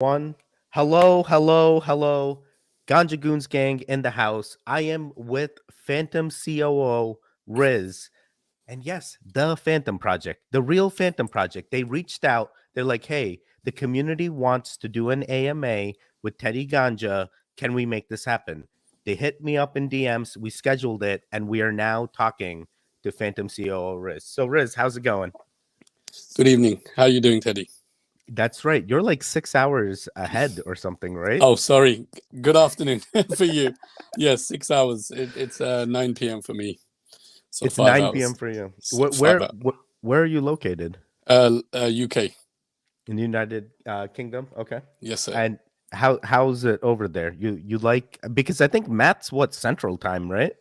One. Hello, hello, hello. Ganja Goons gang in the house. I am with Phantom COO Riz. And yes, the Phantom Project, the real Phantom Project. They reached out. They're like, hey, the community wants to do an AMA with Teddy Ganja. Can we make this happen? They hit me up in DMs. We scheduled it, and we are now talking to Phantom COO Riz. So, Riz, how's it going? Good evening. How are you doing, Teddy? That's right. You're like 6 hours ahead or something, right? Oh, sorry. Good afternoon for you. Yes, 6 hours. It's 9 p.m. for me. So It's five 9 p.m. hours. for you. So 5 hours. Where are you located? UK. In the United Kingdom? Okay. Yes, sir. And how's it over there? You like, because I think Matt's what, Central Time, right?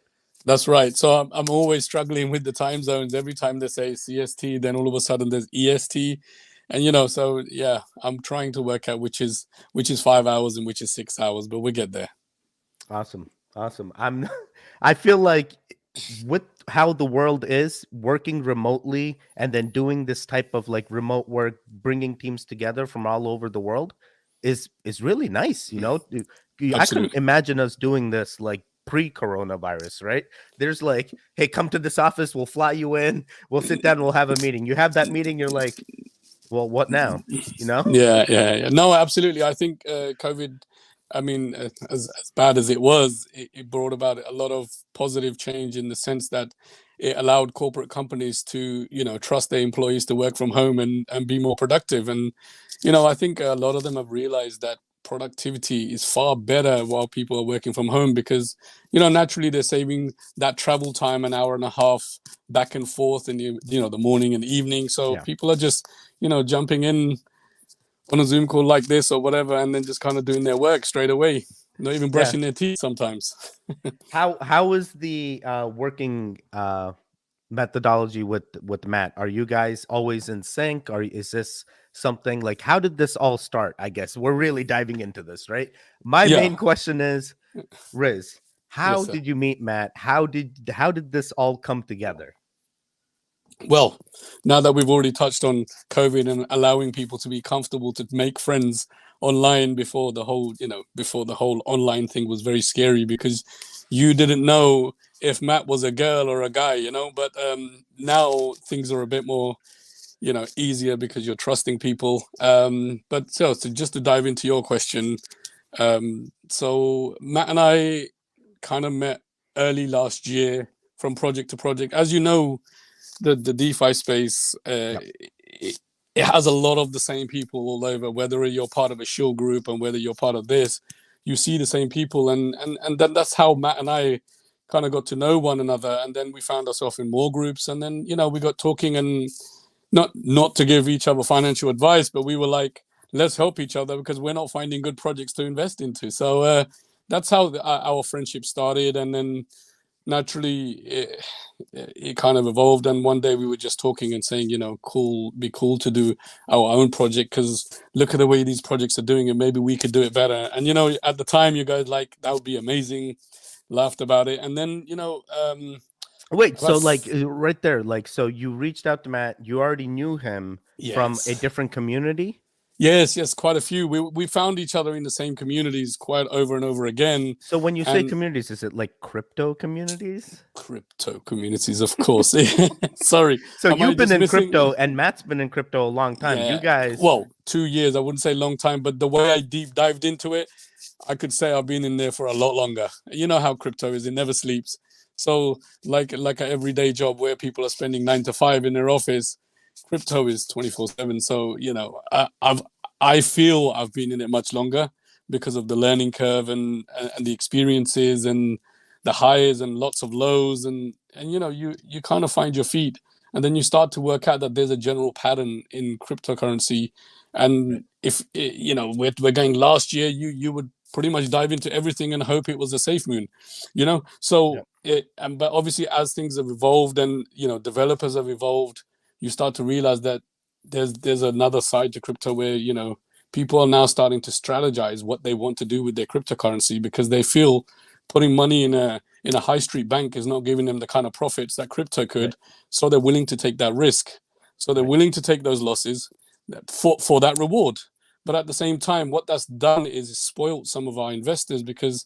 That's right. So I'm always struggling with the time zones. Every time they say CST, then all of a sudden there's EST. And so yeah, I'm trying to work out which is 5 hours and which is 6 hours, but we get there. Awesome. Awesome. I feel like with how the world is working remotely and then doing this type of like remote work, bringing teams together from all over the world is really nice. I couldn't Absolutely. imagine us doing this like pre-coronavirus, right? There's like, hey, come to this office, we'll fly you in, we'll sit down, we'll have a meeting. You have that meeting, you're like, well, what now? You know? Yeah. No, absolutely. I think COVID, I mean, as bad as it was, it brought about a lot of positive change in the sense that it allowed corporate companies to, trust their employees to work from home and be more productive. And, I think a lot of them have realized that productivity is far better while people are working from home because, naturally they're saving that travel time, an hour and a half back and forth in the morning and evening. So Yeah. people are just, jumping in on a Zoom call like this or whatever, and then just kind of doing their work straight away, not even Yeah. brushing their teeth sometimes. How is the working methodology with Matt? Are you guys always in sync, or is this something like, how did this all start? I guess we're really diving into this, right? My Yeah, main question is, Riz, how yes, sir. did you meet Matt? How did this all come together? Well, now that we've already touched on COVID and allowing people to be comfortable to make friends online before the whole online thing was very scary because you didn't know if Matt was a girl or a guy, but now things are a bit more easier because you're trusting people. But so just to dive into your question, so Matt and I kind of met early last year from project to project. As you know, the DeFi space, Yeah. it has a lot of the same people all over. Whether you're part of a shill group and whether you're part of this, you see the same people, and then that's how Matt and I kind of got to know one another, and then we found ourselves in more groups, and then we got talking, and not to give each other financial advice, but we were like, let's help each other because we're not finding good projects to invest into. So that's how our friendship started, and then naturally it kind of evolved. And one day we were just talking and saying, be cool to do our own project because look at the way these projects are doing it. Maybe we could do it better. And at the time, you guys like that would be amazing, laughed about it, and then Wait, about so like right there, like, so you reached out to Matt, you already knew him from a yes. different community? Yes, quite a few. We found each other in the same communities quite over and over again, So when you say and communities, is it like crypto communities? crypto communities, of course. Sorry, So am I you've been in dismissing? crypto and Matt's been in crypto a long time. You Yeah, guys, well, 2 years. I wouldn't say long time, but the way I deep dived into it, I could say I've been in there for a lot longer. You know how crypto is; it never sleeps. So, like an everyday job where people are spending 9 to 5 in their office, crypto is 24/7. So I feel I've been in it much longer because of the learning curve and the experiences and the highs and lots of lows, and you kind of find your feet, and then you start to work out that there's a general pattern in cryptocurrency. right? And if we're going last year, you would pretty much dive into everything and hope it was a safe moon, Yeah, so but obviously as things have evolved and developers have evolved, you start to realize that there's another side to crypto where people are now starting to strategize what they want to do with their cryptocurrency because they feel putting money in a high street bank is not giving them the kind of profits that crypto right, could. So they're willing to take that risk, so they're right. willing to take those losses for that reward. But at the same time, what that's done is it's spoiled some of our investors, because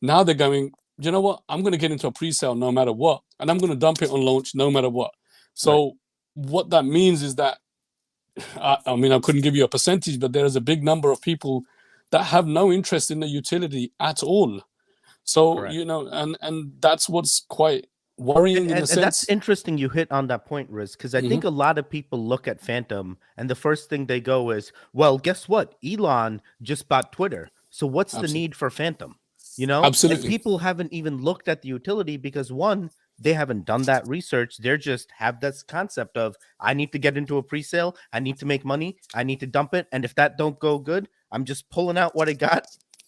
now they're going, you know what, I'm going to get into a pre-sale no matter what, and I'm going to dump it on launch no matter what. Right. So what that means is that, I mean, I couldn't give you a percentage, but there is a big number of people that have no interest in the utility at all. So, Correct. you know, and that's what's quite worrying in a And that's sense. interesting you hit on that point, Riz, because I Hmm. think a lot of people look at Phantom and the first thing they go is, well, guess what? Elon just bought Twitter. So what's the Absolutely. need for Phantom? You know? And Absolutely. people haven't even looked at the utility because one, they haven't done that research. They're just have this concept of I need to get into a pre-sale, I need to make money, I need to dump it. And if that don't go good, I'm just pulling out what I got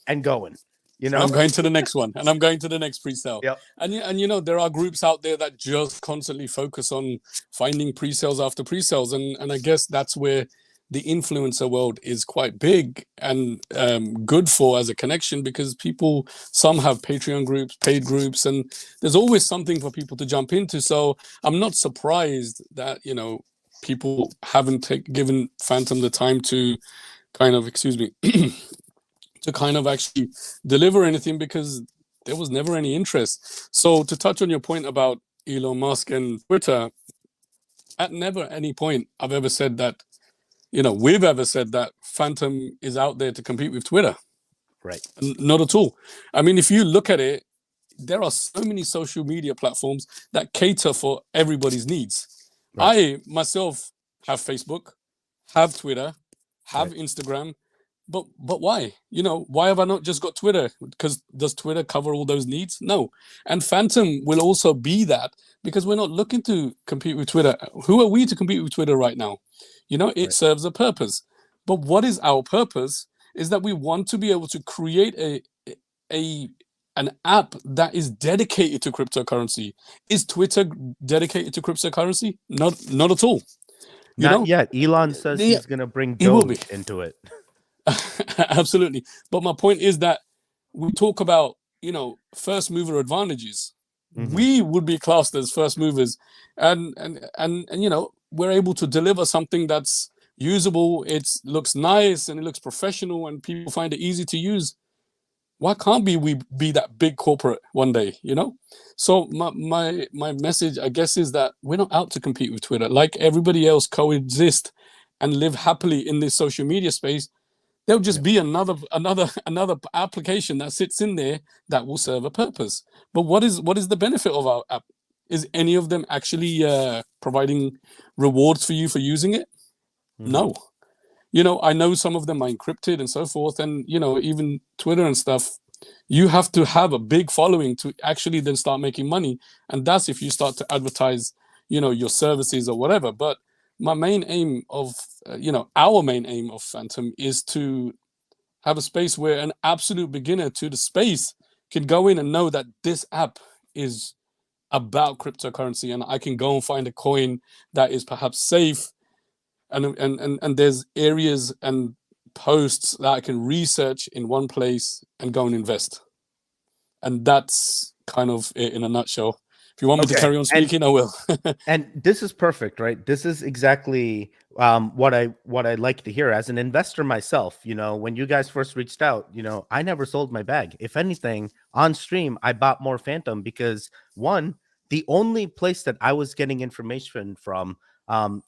and going, you And I'm know? going to the next one, and I'm going to the next pre-sale. Yep. And you know, there are groups out there that just constantly focus on finding pre-sales after pre-sales, and I guess that's where the influencer world is quite big and good for as a connection, because people, some have Patreon groups, paid groups, and there's always something for people to jump into. So I'm not surprised that, you know, people haven't given Phantom the time to kind of, excuse me, to kind of actually deliver anything, because there was never any interest. So to touch on your point about Elon Musk and Twitter, at never any point I've ever said that, you know, we've ever said that Phantom is out there to compete with Twitter. Right. Not at all. I mean, if you look at it, there are so many social media platforms that cater for everybody's needs. Right. I myself have Facebook, have Twitter, have Right. Instagram, but why? You know, why have I not just got Twitter? Because does Twitter cover all those needs? No. And Phantom will also be that, because we're not looking to compete with Twitter. Who are we to compete with Twitter right now? You know, it Right. serves a purpose. But what is our purpose? Is that we want to be able to create a an app that is dedicated to cryptocurrency. Is Twitter dedicated to cryptocurrency? Not at all. You Not know, yet. Elon says yeah, he's gonna bring it will be. Doge into it. Absolutely. But my point is that we talk about, you know, first mover advantages. Mhm. We would be classed as first movers, and you know, we're able to deliver something that's usable. It looks nice and it looks professional, and people find it easy to use. Why can't we be that big corporate one day? You know. So my message, I guess, is that we're not out to compete with Twitter. Like everybody else, coexist and live happily in this social media space. There'll just Yep. be another application that sits in there that will serve a purpose. But what is the benefit of our app? Is any of them actually providing rewards for you for using it? Mhm. No. You know, I know some of them are encrypted and so forth, and you know, even Twitter and stuff. You have to have a big following to actually then start making money, and that's if you start to advertise, you know, your services or whatever. But my main aim of, you know, our main aim of Phantom is to have a space where an absolute beginner to the space can go in and know that this app is about cryptocurrency, and I can go and find a coin that is perhaps safe, and there's areas and posts that I can research in one place and go and invest. And that's kind of it in a nutshell. If you want me to Okay. carry on speaking, I will. And this is perfect, right? This is exactly what I like to hear as an investor myself. You know, when you guys first reached out, you know, I never sold my bag. If anything, on stream, I bought more Phantom because one, the only place that I was getting information from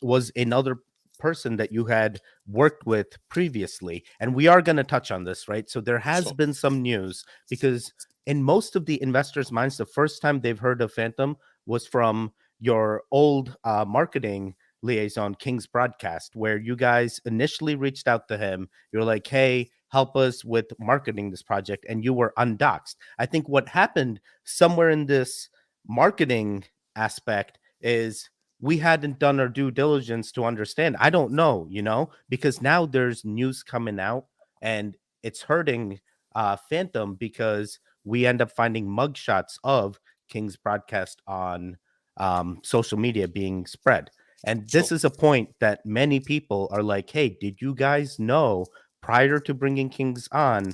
was another person that you had worked with previously. And we are going to touch on this, right? So there has Sure. been some news because in most of the investors' minds, the first time they've heard of Phantom was from your old marketing liaison, King's Broadcast, where you guys initially reached out to him. You're like, hey, help us with marketing this project. And you were undoxed. I think what happened somewhere in this marketing aspect is we hadn't done our due diligence to understand. I don't know, you know, because now there's news coming out and it's hurting Phantom because we end up finding mugshots of King's Broadcast on social media being spread. And Sure. this is a point that many people are like, hey, did you guys know prior to bringing Kings on,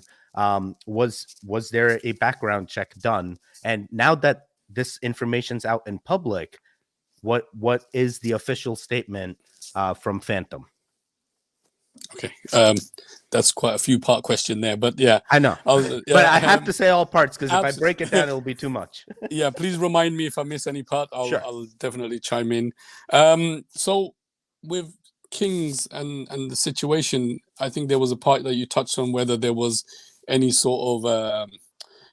was there a background check done? And now that this information's out in public, what is the official statement from Phantom? Okay. that's quite a few part question there, but yeah, I know, but I have to say all parts because if I break it down, it'll be too much. Yeah, please remind me if I miss any part. Sure. I'll definitely chime in. So with Kings and the situation, I think there was a part that you touched on whether there was any sort of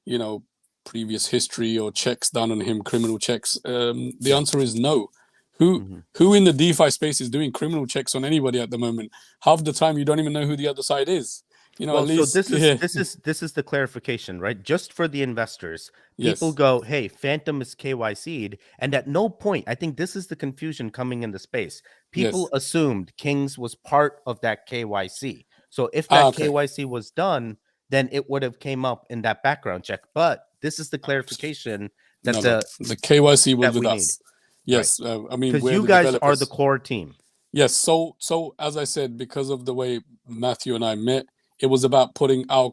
you know, previous history or checks done on him, criminal checks. The Yeah. answer is no. Who in the DeFi space is doing criminal checks on anybody at the moment? Half the time you don't even know who the other side is. You know, Well, at so least this is the clarification, right? Just for the investors, people yes, go, "Hey, Phantom is KYC'd," and at no point, I think this is the confusion coming into space. People yes. assumed Kings was part of that KYC. So if that Okay. KYC was done, then it would have came up in that background check. But this is the clarification that No. The KYC was that with we need, us. right? Yes, I mean Because we're you the guys are the developers. core team. Yes. So as I said, because of the way Matthew and I met, it was about putting our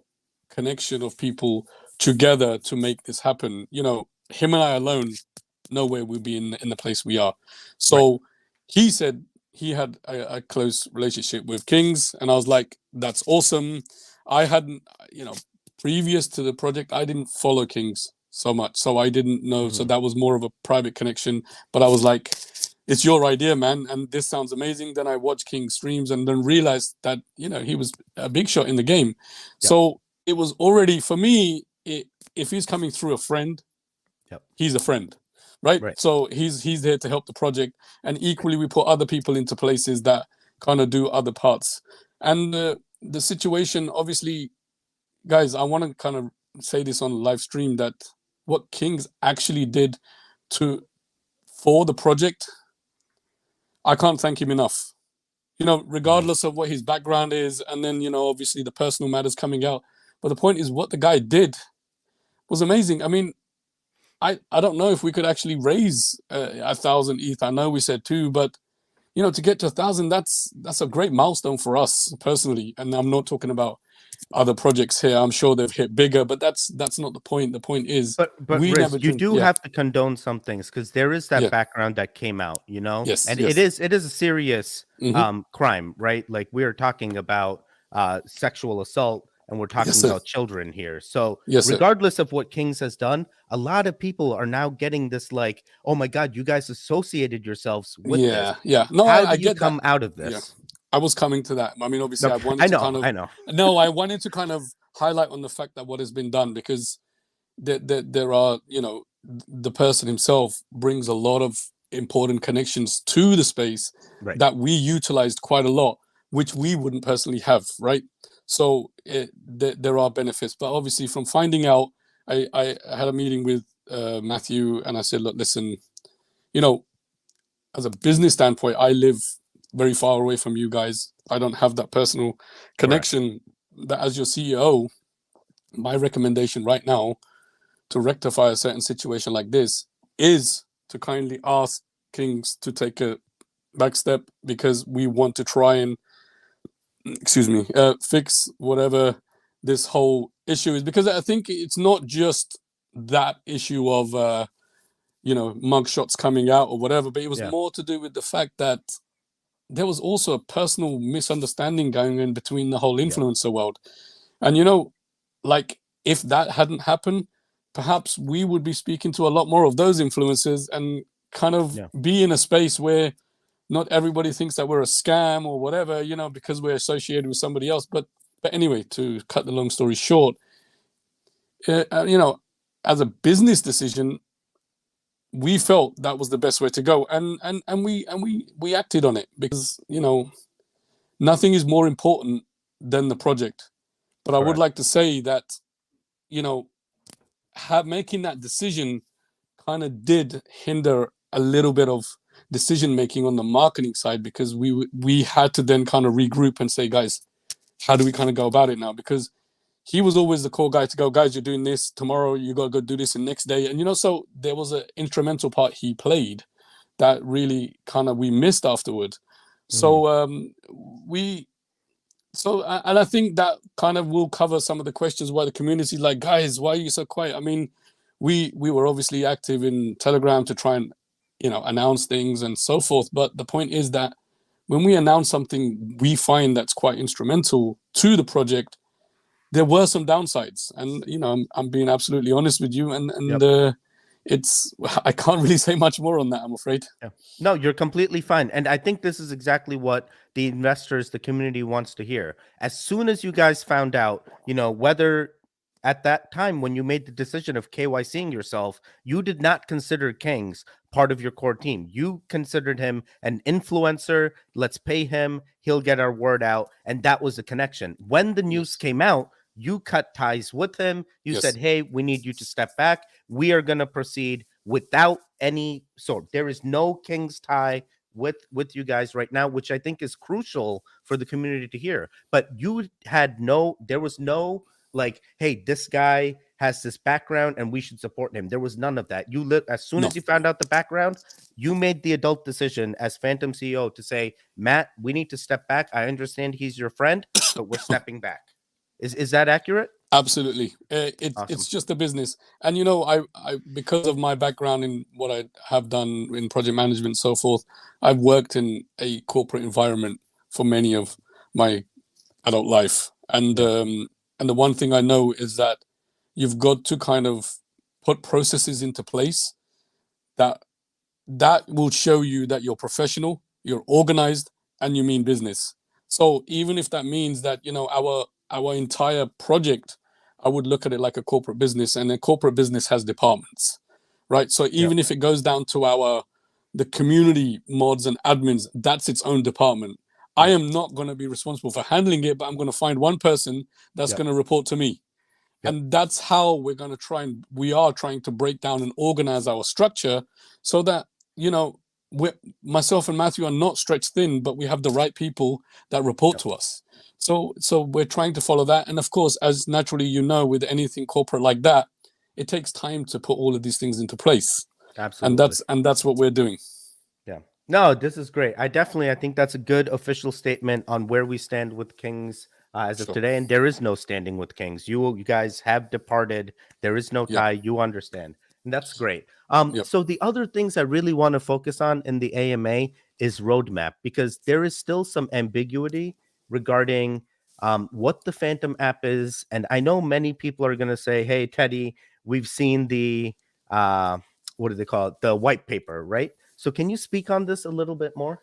connection of people together to make this happen. You know, him and I alone, nowhere we'd be in the place we are. Right. So he said he had a close relationship with Kings, and I was like, that's awesome. I hadn't, you know, previous to the project, I didn't follow Kings so much, so I didn't know. So that was more of a private connection. But I was like, it's your idea, man, and this sounds amazing. Then I watched King streams and then realized that, you know, he was a big shot in the game. Yep. So it was already for me. If he's coming through a friend, Yep. he's a friend, right? Right. So he's there to help the project, and equally we put other people into places that kind of do other parts. And the situation, obviously, guys, I want to kind of say this on live stream that what Kings actually did for the project, I can't thank him enough. You know, regardless of what his background is, and then, you know, obviously the personal matters coming out. But the point is, what the guy did was amazing. I mean, I don't know if we could actually raise 1,000 ETH. I know we said two, but you know, to get to 1,000, that's a great milestone for us personally. And I'm not talking about other projects here. I'm sure they've hit bigger, but that's not the point. The point is, But we Riz, never you dreamed. do Yeah, have to condone some things because there is that yeah, background that came out, you know, yes, and yes. it is a serious Hmm. crime, right? Like we are talking about sexual assault and we're Yes, talking sir. about children here. So Yes, sir. regardless of what Kings has done, a lot of people are now getting this like, oh my God, you guys associated yourselves with this. Yeah, yeah. No, How I do you get that. come out of Yeah. this? I was coming to that. I mean, obviously, No, I wanted I to know, kind of I know. no, I wanted to kind of highlight on the fact that what has been done, because there are, you know, the person himself brings a lot of important connections to the space Right. that we utilized quite a lot, which we wouldn't personally have, right? So there are benefits, but obviously, from finding out, I had a meeting with Matthew, and I said, look, listen, you know, as a business standpoint, I live very far away from you guys. I don't have that personal Correct. connection. That as your CEO, my recommendation right now to rectify a certain situation like this is to kindly ask Kings to take a back step, because we want to try and, excuse me, fix whatever this whole issue is, because I think it's not just that issue of you know, mugshots coming out or whatever, but it was Yeah. more to do with the fact that there was also a personal misunderstanding going in between the whole Yeah. influencer world. And, you know, like if that hadn't happened, perhaps we would be speaking to a lot more of those influencers and kind of Yeah. be in a space where not everybody thinks that we're a scam or whatever, you know, because we're associated with somebody else. But anyway, to cut the long story short, you know, as a business decision, we felt that was the best way to go, and we acted on it, because, you know, nothing is more important than the project. But I would Correct. like to say that, you know, making that decision kind of did hinder a little bit of decision making on the marketing side, because we had to then kind of regroup and say, guys, how do we kind of go about it now? Because he was always the core guy to go, guys, you're doing this tomorrow, you got to go do this the next day. And, you know, so there was an instrumental part he played that really kind of we missed afterward. Mhm. So we so and I think that kind of will cover some of the questions why the community, like, guys, why are you so quiet? I mean, we were obviously active in Telegram to try and, you know, announce things and so forth, but the point is that when we announce something we find that's quite instrumental to the project, there were some downsides, and I'm being absolutely honest with you, and Yep. it's I can't really say much more on that, I'm afraid. Yeah. No, you're completely fine. And I think this is exactly what the investors, the community wants to hear. As soon as you guys found out, whether at that time when you made the decision of KYCing yourself, you did not consider Kings part of your core team. You considered him an influencer. Let's pay him. He'll get our word out. And that was the connection. When the news Yes. came out, you cut ties with him. You said, Yes. hey, we need you to step back. We are going to proceed without any sort. There is no King's tie with you guys right now, which I think is crucial for the community to hear. But there was no like, hey, this guy has this background and we should support him. There was none of that. As soon No. as you found out the background, you made the adult decision as Phantom CEO to say, Matt, we need to step back. I understand he's your friend, but we're stepping back. Is that accurate? Absolutely. Awesome. It's just a business. And, I because of my background in what I have done in project management and so forth, I've worked in a corporate environment for many of my adult life. And, Yeah. and the one thing I know is that you've got to kind of put processes into place that will show you that you're professional, you're organized, and you mean business. So even if that means that our entire project, I would look at it like a corporate business, and a corporate business has departments, right? So Yep. even if it goes down to the community mods and admins, that's its own department. I am not going to be responsible for handling it, but I'm going to find one person that's Yep. going to report to me. Yep. And that's how we are trying to break down and organize our structure so that, myself and Matthew are not stretched thin, but we have the right people that report Yep. to us. So we're trying to follow that. And of course, as naturally, with anything corporate like that, it takes time to put all of these things into place. Absolutely. And that's what we're doing. Yeah. No, this is great. I think that's a good official statement on where we stand with Kings as of Sure. today. And there is no standing with Kings. You guys have departed. There is no Yep. tie. You understand. And that's great. Yep. So the other things I really want to focus on in the AMA is roadmap, because there is still some ambiguity regarding what the Phantom app is. And I know many people are going to say, hey, Teddy, we've seen the, what do they call it? The white paper, right? So can you speak on this a little bit more?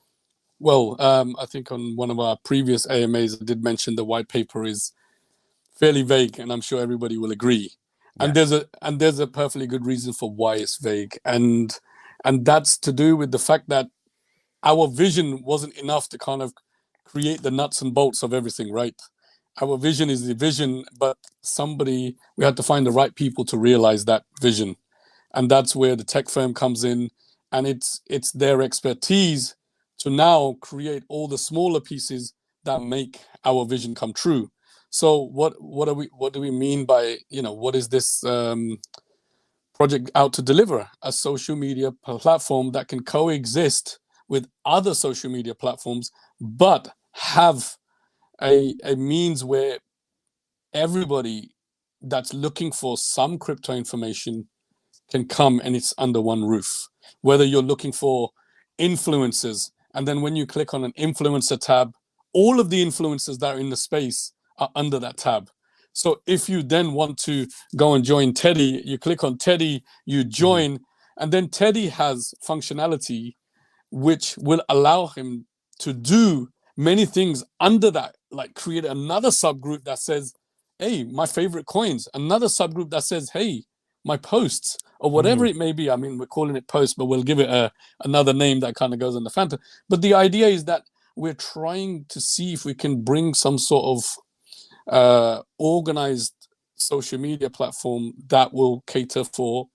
Well, I think on one of our previous AMAs, I did mention the white paper is fairly vague, and I'm sure everybody will agree. And Yes. there's a perfectly good reason for why it's vague, and that's to do with the fact that our vision wasn't enough to kind of create the nuts and bolts of everything, right? Our vision is the vision, but we had to find the right people to realize that vision, and that's where the tech firm comes in, and it's their expertise to now create all the smaller pieces that make our vision come true. So what do we mean by what is this project out to deliver? A social media platform that can coexist with other social media platforms, but have a means where everybody that's looking for some crypto information can come, and it's under one roof. Whether you're looking for influencers, and then when you click on an influencer tab, all of the influencers that are in the space are under that tab. So if you then want to go and join Teddy, you click on Teddy, you join, and then Teddy has functionality which will allow him to do many things under that, like create another subgroup that says, hey, my favorite coins, another subgroup that says, hey, my posts, or whatever it may be. I mean, we're calling it posts, but we'll give it another name that kind of goes on the Phantom. But the idea is that we're trying to see if we can bring some sort of organized social media platform that will cater for,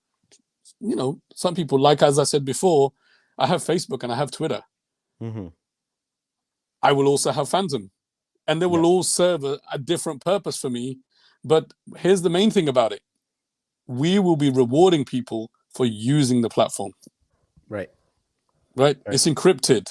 some people. Like, as I said before, I have Facebook and I have Twitter. Mm-hmm. I will also have Phantom, and they will all serve a different purpose for me. But here's the main thing about it: we will be rewarding people for using the platform. Right. Right? It's encrypted.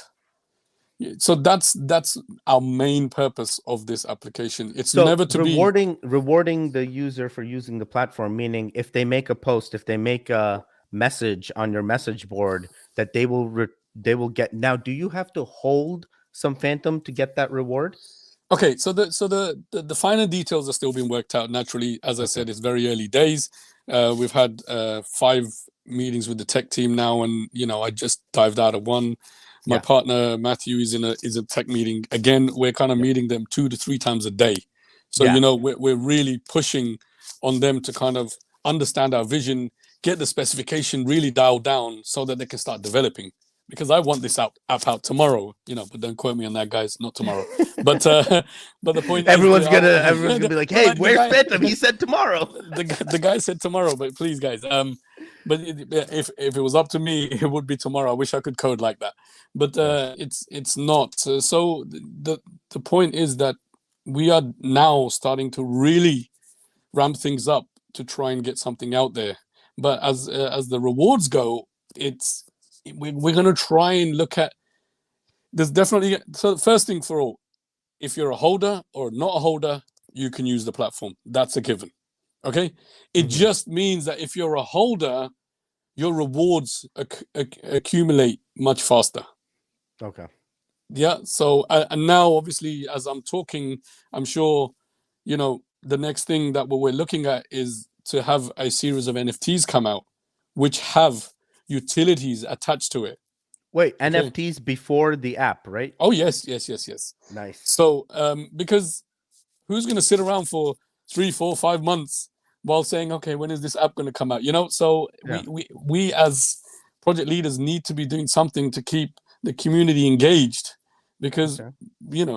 So that's our main purpose of this application. It's So never to be rewarding the user for using the platform, meaning if they make a post, if they make a message on your message board, that they will get. Now, do you have to hold some Phantom to get that reward? Okay, so the finer details are still being worked out. Naturally, as I Okay. said, it's very early days. We've had 5 meetings with the tech team now, and I just dived out of one. My Yeah. partner Matthew is a tech meeting again. We're kind of Yep. meeting them 2 to 3 times a day, so Yeah. we're really pushing on them to kind of understand our vision, get the specification really dialed down, so that they can start developing. Because I want this app out tomorrow, but don't quote me on that, guys. Not tomorrow, but but the point is, Everyone's gonna be like, well, "Hey, like the where's guy, Phantom? He said tomorrow." the guy said tomorrow, but please, guys, but if it was up to me, it would be tomorrow. I wish I could code like that, but Yeah. it's not. So the point is that we are now starting to really ramp things up to try and get something out there. But as the rewards go, we're going to try and look at. There's definitely, so first thing for all, if you're a holder or not a holder, you can use the platform. That's a given. Okay, it Mhm. just means that if you're a holder, your rewards accumulate much faster. Okay. Yeah. So and now, obviously, as I'm talking, I'm sure the next thing that we're looking at is to have a series of NFTs come out, which have utilities attached to it. Wait, Okay. NFTs before the app, right? Oh yes, yes, yes, yes. Nice. So because who's going to sit around for 3, 4, 5 months while saying, okay, when is this app going to come out? So Yeah. we as project leaders need to be doing something to keep the community engaged, because Okay.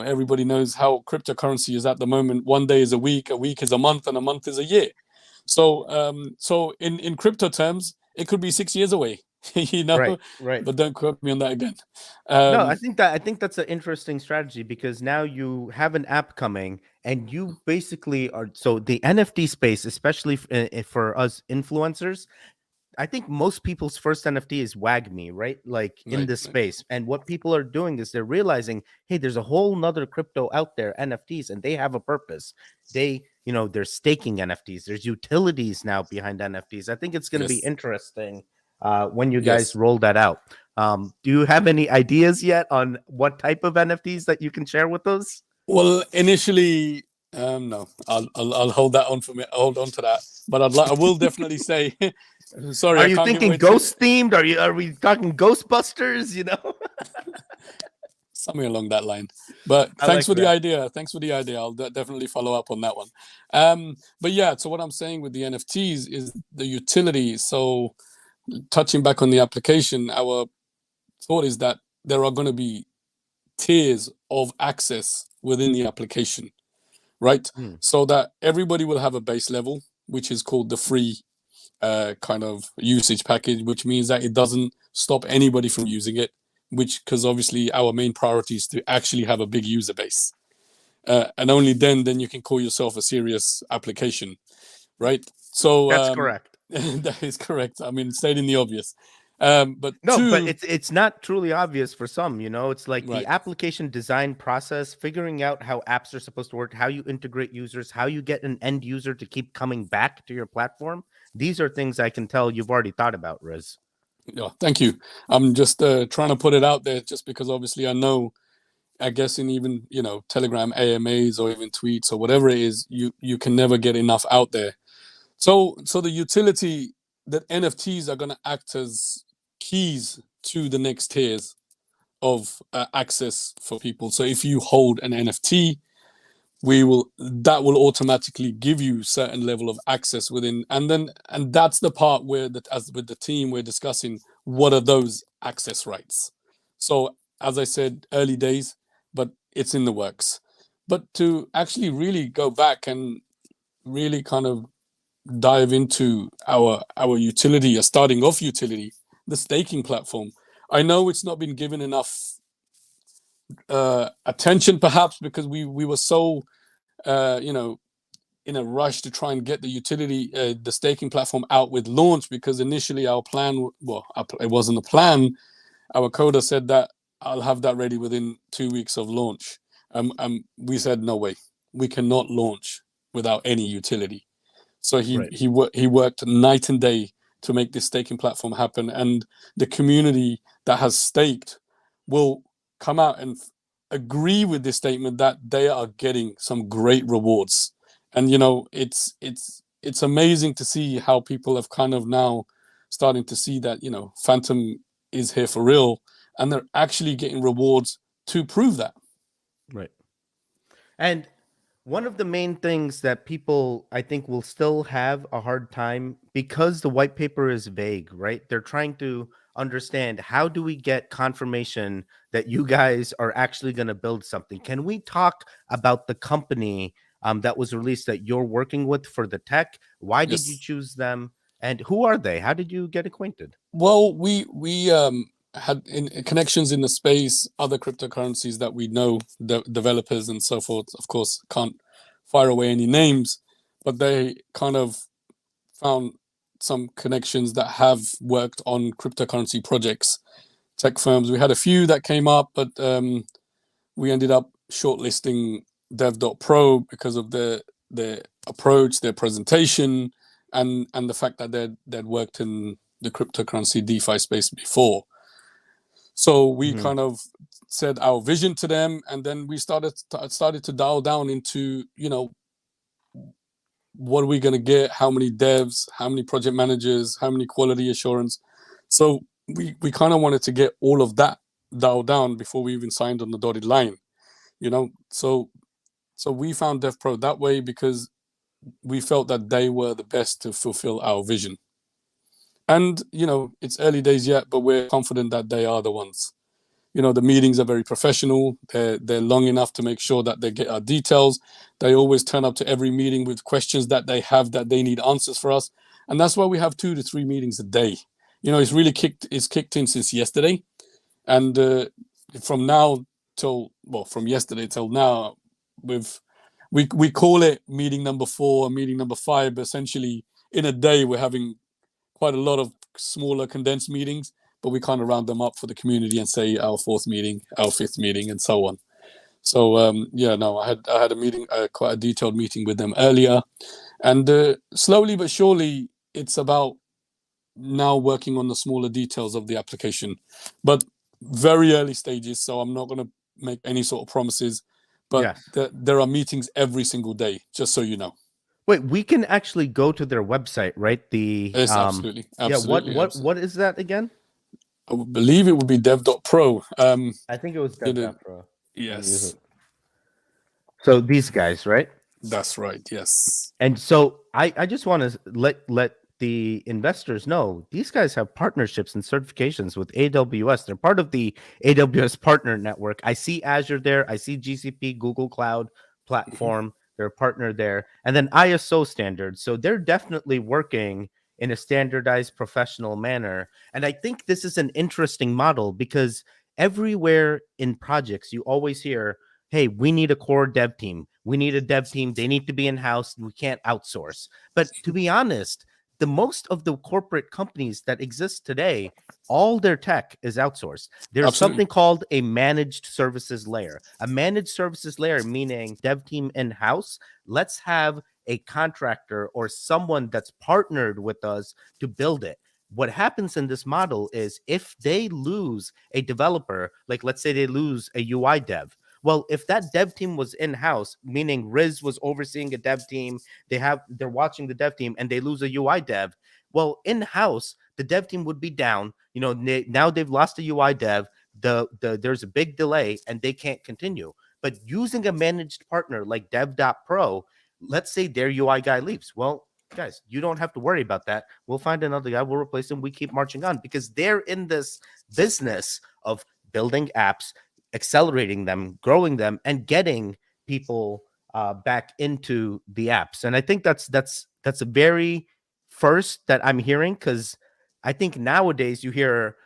everybody knows how cryptocurrency is at the moment. One day is a week is a month, and a month is a year. So in crypto terms, it could be 6 years away. you Right. know Right. but don't quote me on that again. No, um I think that's an interesting strategy because now you have an app coming and you basically are so the NFT space, especially for us influencers. I think most people's first NFT is WagMe, right? Like in right, this right. space. And what people are doing is they're realizing, hey, there's a whole nother crypto out there, NFTs, and they have a purpose. They're staking NFTs. There's utilities now behind NFTs. I think it's going to be Yes, interesting when you guys yes. roll that out. Do you have any ideas yet on what type of NFTs that you can share with us? Well, initially, no, I'll hold that on for me. Hold on to that. But I will definitely say, sorry, Are I you can't give thinking away too ghost themed? Are we talking Ghostbusters? something along that line. But I thanks like for the that. idea. Thanks for the idea. I'll definitely follow up on that one. But yeah, so what I'm saying with the NFTs is the utility. So touching back on the application, our thought is that there are going to be tiers of access within the application, right? Hmm. So that everybody will have a base level, which is called the free kind of usage package, which means that it doesn't stop anybody from using it. Which, because obviously our main priority is to actually have a big user base, and only then you can call yourself a serious application, right? So That's correct. that is correct. I mean, stating the obvious. But No, but two, it's not truly obvious for some, It's like the right? application design process, figuring out how apps are supposed to work, how you integrate users, how you get an end user to keep coming back to your platform. These are things I can tell you've already thought about, Riz. Yeah, thank you. I'm just trying to put it out there, just because obviously I know, I guess in even Telegram AMAs or even tweets or whatever it is, you can never get enough out there. So the utility that NFTs are going to act as keys to the next tiers of access for people. So if you hold an NFT, that will automatically give you certain level of access within, and that's the part where that, as with the team, we're discussing what are those access rights. So as I said, early days, but it's in the works. But to actually really go back and really kind of dive into our utility, a starting off utility, the staking platform, I know it's not been given enough attention, perhaps because we were so in a rush to try and get the utility, the staking platform out with launch, because initially our plan, well, it wasn't a plan. Our coder said that I'll have that ready within 2 weeks of launch. We said no way, we cannot launch without any utility. So Right. he worked night and day to make this staking platform happen, and the community that has staked will come out and agree with this statement that they are getting some great rewards. And it's amazing to see how people have kind of now starting to see that Phantom is here for real, and they're actually getting rewards to prove that. Right. And one of the main things that people, I think, will still have a hard time because the white paper is vague, right? They're trying to understand, how do we get confirmation that you guys are actually going to build something? Can we talk about the company that was released that you're working with for the tech? Why did you Yes. choose them? And who are they? How did you get acquainted? Well, we had connections in the space, other cryptocurrencies that we know, developers and so forth. Of course, can't fire away any names, but they kind of found some connections that have worked on cryptocurrency projects, tech firms. We had a few that came up, but we ended up shortlisting Dev.pro because of their approach, their presentation, and the fact that they'd worked in the cryptocurrency DeFi space before. So we Mhm. kind of said our vision to them, and then we started to dial down into what are we going to get, how many devs, how many project managers, how many quality assurance. So we kind of wanted to get all of that dialed down before we even signed on the dotted line. So we found DevPro that way because we felt that they were the best to fulfill our vision. And it's early days yet, but we're confident that they are the ones. The meetings are very professional. They're long enough to make sure that they get our details. They always turn up to every meeting with questions that they have that they need answers for us, and that's why we have 2 to 3 meetings a day. It's kicked in since yesterday, and from yesterday till now, we've we call it meeting number 4 and meeting number 5, but essentially in a day we're having quite a lot of smaller condensed meetings, but we kind of round them up for the community and say our 4th meeting, our 5th meeting, and so on. So yeah, no, I had a meeting, quite a detailed meeting with them earlier, and slowly but surely, it's about now working on the smaller details of the application, but very early stages. So I'm not going to make any sort of promises, but Yes. there are meetings every single day, just so you know. Wait, we can actually go to their website, right? The Yes, absolutely, yeah, what absolutely, what absolutely. what is that again? I would believe it would be dev.pro. I think it was Did it? Dev.pro. Let me use Yes, it. So these guys, right? that's right. Yes. And so I just want to let the investors know these guys have partnerships and certifications with AWS. They're part of the AWS partner network. I see Azure there. I see GCP, Google Cloud Mhm. Platform. They're a partner there. And then ISO standards. So they're definitely working in a standardized professional manner. And I think this is an interesting model because everywhere in projects, you always hear, hey, we need a core dev team. We need a dev team. They need to be in house. We can't outsource. But to be honest, the most of the corporate companies that exist today, all their tech is outsourced. There's Absolutely. something called a managed services layer. A managed services layer, meaning dev team in house. Let's have a contractor or someone that's partnered with us to build it. What happens in this model is if they lose a developer, like let's say they lose a UI dev, well, if that dev team was in house, meaning Riz was overseeing a dev team, they're watching the dev team, and they lose a UI dev. Well, in house, the dev team would be down. Now they've lost a UI dev. There's a big delay, and they can't continue. But using a managed partner like Dev.pro, let's say their UI guy leaves. Well, guys, you don't have to worry about that. We'll find another guy. We'll replace him. We keep marching on because they're in this business of building apps, accelerating them, growing them, and getting people back into the apps. And I think that's a very first that I'm hearing because I think nowadays you hear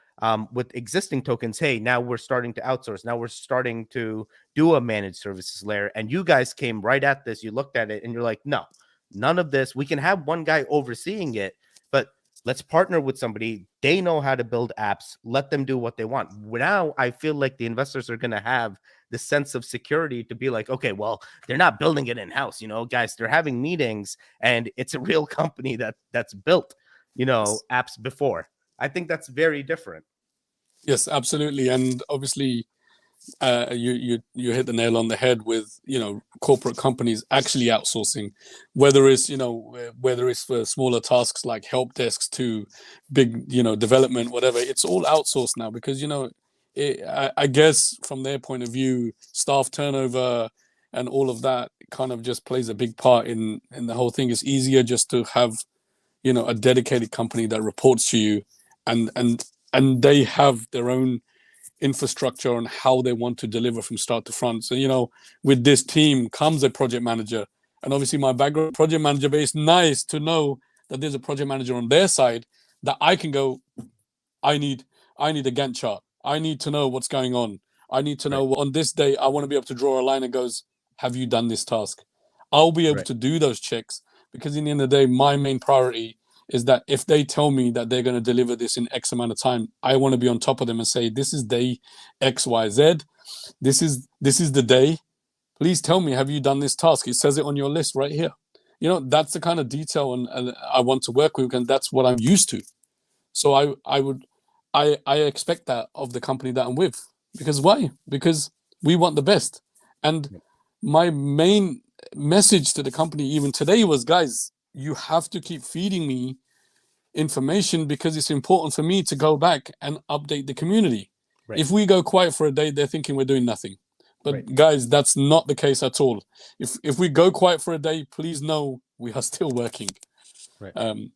with existing tokens, hey, now we're starting to outsource. Now we're starting to do a managed services layer. And you guys came right at this. You looked at it and you're like, no, none of this. We can have one guy overseeing it, but let's partner with somebody. They know how to build apps. Let them do what they want. Now I feel like the investors are going to have the sense of security to be like, okay, well, they're not building it in house, guys. They're having meetings, and it's a real company that's built, Yes. apps before. I think that's very different. Yes, absolutely. And obviously, you hit the nail on the head with, corporate companies actually outsourcing, whether it's, whether it's for smaller tasks like help desks to big, development, whatever. It's all outsourced now because, I guess from their point of view, staff turnover and all of that kind of just plays a big part in the whole thing. It's easier just to have, a dedicated company that reports to you, and they have their own infrastructure on how they want to deliver from start to front. So, with this team comes a project manager, and obviously my background project manager, but it's nice to know that there's a project manager on their side that I can go, I need I need a Gantt chart. I need to know what's going on. I need to Right. know on this day I want to be able to draw a line that goes, have you done this task? I'll be able Right. to do those checks because in the end of the day, my main priority is that if they tell me that they're going to deliver this in X amount of time, I want to be on top of them and say, this is day XYZ. This is the day. Please tell me, have you done this task? It says it on your list right here. That's the kind of detail and I want to work with, and that's what I'm used to. So I expect that of the company that I'm with. Because why? Because we want the best. And my main message to the company even today was, guys, you have to keep feeding me information because it's important for me to go back and update the community. Right. If we go quiet for a day, they're thinking we're doing nothing. But Right. guys, that's not the case at all. If we go quiet for a day, please know we are still working. Right. Um,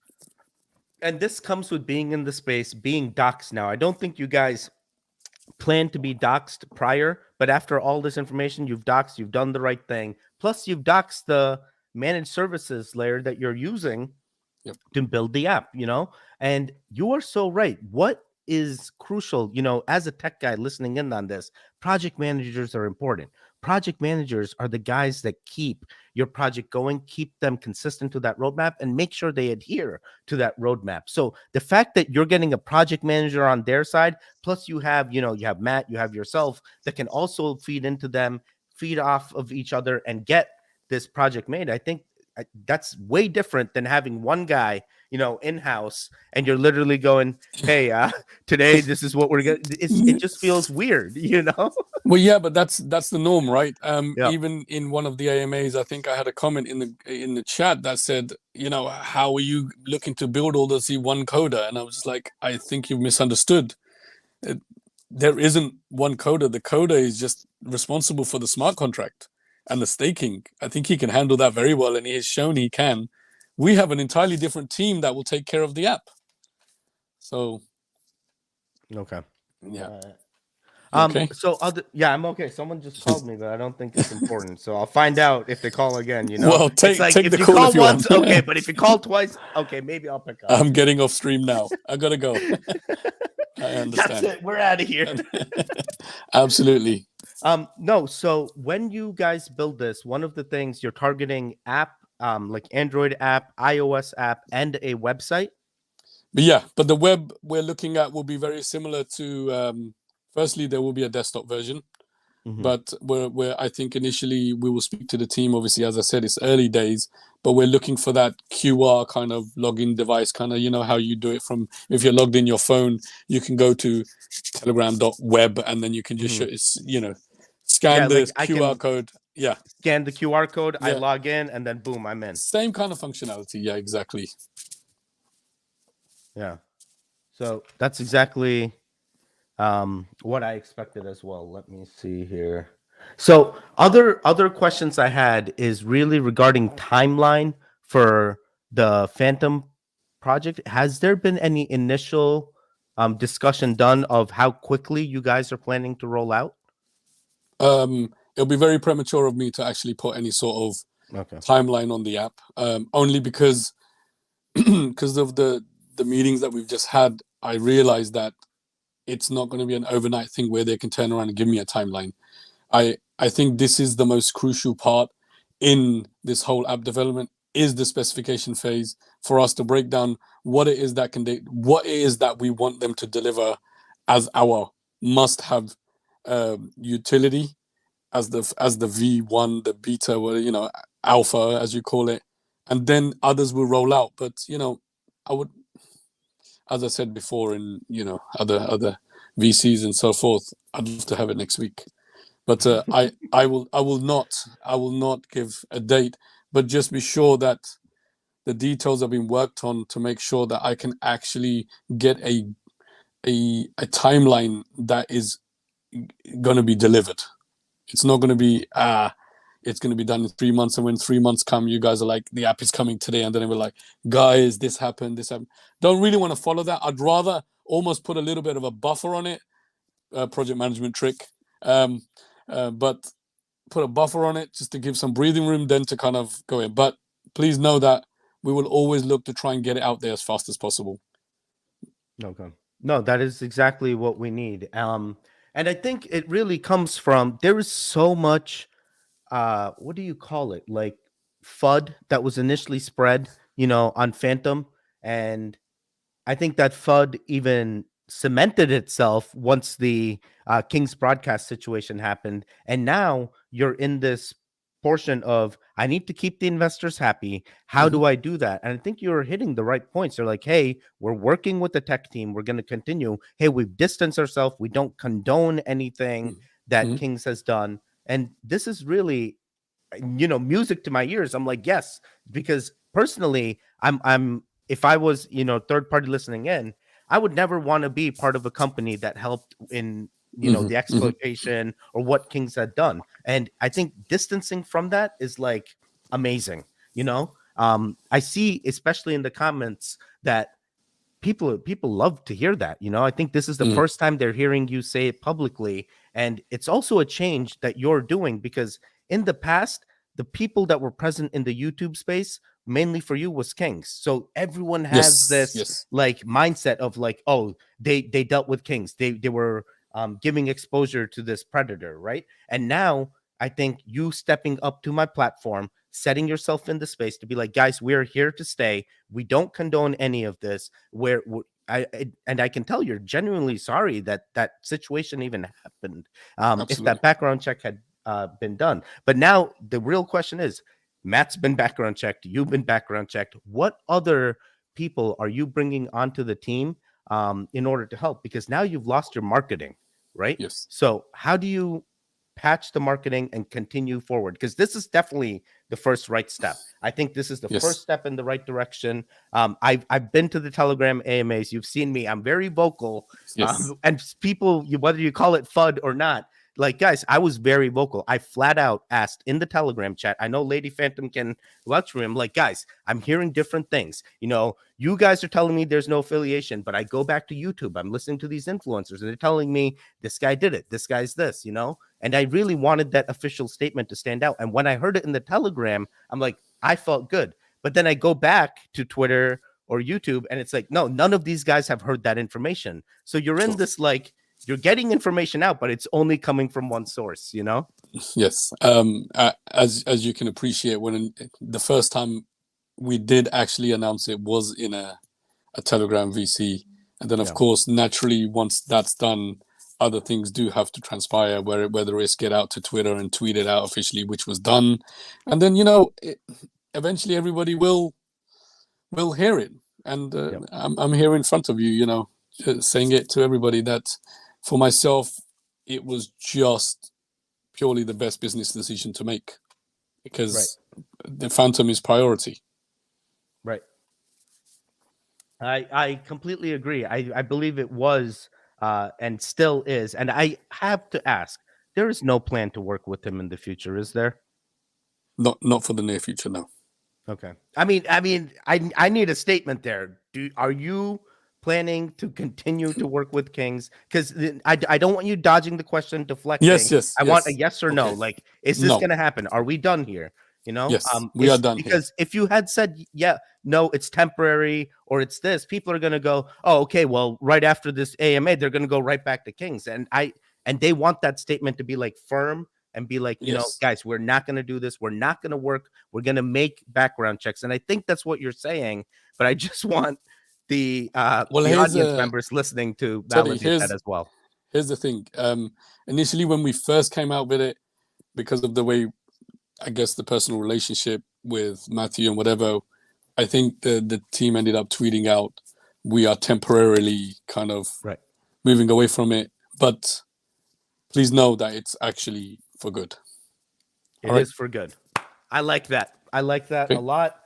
And this comes with being in the space, being doxxed now. I don't think you guys plan to be doxxed prior, but after all this information, you've doxxed, you've done the right thing. Plus, you've doxxed the managed services layer that you're using Yep. to build the app, and you are so right. What is crucial, as a tech guy listening in on this, project managers are important. Project managers are the guys that keep your project going, keep them consistent to that roadmap, and make sure they adhere to that roadmap. So the fact that you're getting a project manager on their side, plus you have Matt, you have yourself that can also feed into them, feed off of each other, and get this project made. I think that's way different than having one guy, in-house, and you're literally going, hey, today this is what we're gonna. It just feels weird. Well, yeah, but that's the norm, right? Yeah. Even in one of the AMAs, I think I had a comment in the chat that said, how are you looking to build all this one coder? And I was just like, I think you've misunderstood. There isn't one coder. The coder is just responsible for the smart contract and the staking. I think he can handle that very well, and he has shown he can. We have an entirely different team that will take care of the app. So, Okay. yeah. Okay. Okay. So I'm okay. Someone just called me, but I don't think it's important. So I'll find out if they call again. Well, It's like take if the you call call if you once, want. okay, but if you call twice, okay, maybe I'll pick up. I'm getting off stream now. I gotta go. I understand. That's it. We're out of here. Absolutely. No. So when you guys build this, one of the things you're targeting app, like Android app, iOS app, and a website. But the web we're looking at will be very similar to. Firstly, there will be a desktop version, but we're I think initially we will speak to the team. Obviously, as I said, it's early days, but we're looking for that QR kind of login device, kind of how you do it from if you're logged in your phone, you can go to telegram.web and then you can just scan like this I QR can code. Yeah, scan the QR code, I yeah, log in, and then boom, I'm in. same kind of functionality. Yeah, exactly. Yeah. So that's exactly what I expected as well. Let me see here. So other questions I had is really regarding timeline for the Phantom project. Has there been any initial discussion done of how quickly you guys are planning to roll out? It'll be very premature of me to actually put any sort of timeline on the app, only because of the meetings that we've just had. I realized that it's not going to be an overnight thing where they can turn around and give me a timeline. I think this is the most crucial part in this whole app development is the specification phase for us to break down what it is that what it is that we want them to deliver as our must-have utility as the V1, the beta, or alpha as you call it, and then others will roll out. But I would, as I said before, in other VCs and so forth, I'd love to have it next week. But I will not give a date, but just be sure that the details have been worked on to make sure that I can actually get a timeline that is going to be delivered. It's not going to be it's going to be done in 3 months, and when 3 months come, you guys are like, the app is coming today, and then we're like, guys, this happened, this happened. Don't really want to follow that. I'd rather almost put a little bit of a buffer on it. Project management trick, but put a buffer on it just to give some breathing room, then to kind of go in. But please know that we will always look to try and get it out there as fast as possible. Okay. No, that is exactly what we need. And I think it really comes from, there is so much what do you call it? Like FUD that was initially spread, on Phantom. And I think that FUD even cemented itself once the King's broadcast situation happened. And now you're in this portion of, I need to keep the investors happy. How Mm-hmm. do I do that? And I think you're hitting the right points. They're like, hey, we're working with the tech team. We're going to continue. Hey, we've distanced ourselves. We don't condone anything that Mm-hmm. King's has done. And this is really, music to my ears. I'm like, yes, because personally, I'm if I was, third party listening in, I would never want to be part of a company that helped in, Mm-hmm. the Mm-hmm. exploitation or what Kings had done. And I think distancing from that is like amazing. I see, especially in the comments, that people love to hear that. I think this is the first time they're hearing you say it publicly, and it's also a change that you're doing, because in the past, the people that were present in the YouTube space mainly for you was Kings. So everyone has Yes, this yes, like mindset of like, oh, they dealt with Kings, they were giving exposure to this predator, right? And now I think you stepping up to my platform, setting yourself in the space to be like, guys, we're here to stay. We don't condone any of this. And I can tell you're genuinely sorry that that situation even happened. If absolutely. that background check had been done. But now the real question is, Matt's been background checked. You've been background checked. What other people are you bringing onto the team in order to help? Because now you've lost your marketing, right? Yes, So how do you patch the marketing and continue forward? Because this is definitely the first right step. I think this is the first yes, step in the right direction. I've been to the Telegram AMAs. You've seen me. I'm very vocal. yes, And people, whether you call it FUD or not, like, guys, I was very vocal. I flat out asked in the Telegram chat. I know Lady Phantom can vouch for him. Like, guys, I'm hearing different things. You guys are telling me there's no affiliation, but I go back to YouTube. I'm listening to these influencers, and they're telling me this guy did it. This guy's this, And I really wanted that official statement to stand out. And when I heard it in the Telegram, I'm like, I felt good. But then I go back to Twitter or YouTube, and it's like, no, none of these guys have heard that information. So you're in sure. this like, you're getting information out, but it's only coming from one source, Yes. As you can appreciate, when the first time we did actually announce it was in a Telegram VC, and then of Yeah. course, naturally, once that's done, other things do have to transpire. Whether it's get out to Twitter and tweet it out officially, which was done, and then eventually everybody will hear it. And Yep. I'm here in front of you, saying it to everybody that for myself, it was just purely the best business decision to make, Right. because the Phantom is priority. Right. I completely agree. I believe it was and still is. And I have to ask, there is no plan to work with him in the future, is there? Not for the near future, no. Okay. I need a statement there. Are you planning to continue to work with Kings? Because I don't want you dodging the question, deflecting. Yes, yes, I want a yes. yes or no. Okay. Like, is this No. going to happen? Are we done here? Yes, we are Is done here. because if you had said, yeah, no, it's temporary or it's this, people are going to go, oh, okay, well, right after this AMA, they're going to go right back to Kings. And they want that statement to be like firm and be like, Yes. guys, we're not going to do this. We're not going to work. We're going to make background checks. And I think that's what you're saying. But I just want the Well, here's audience members listening to Teddy. validate that as well. Here's the thing. Initially, when we first came out with it, because of the way, I guess, the personal relationship with Matthew and whatever, I think the team ended up tweeting out, "We are temporarily kind of Right. moving away from it." But please know that it's actually for good. All It right. is for good. I like that. I like that a Okay. lot.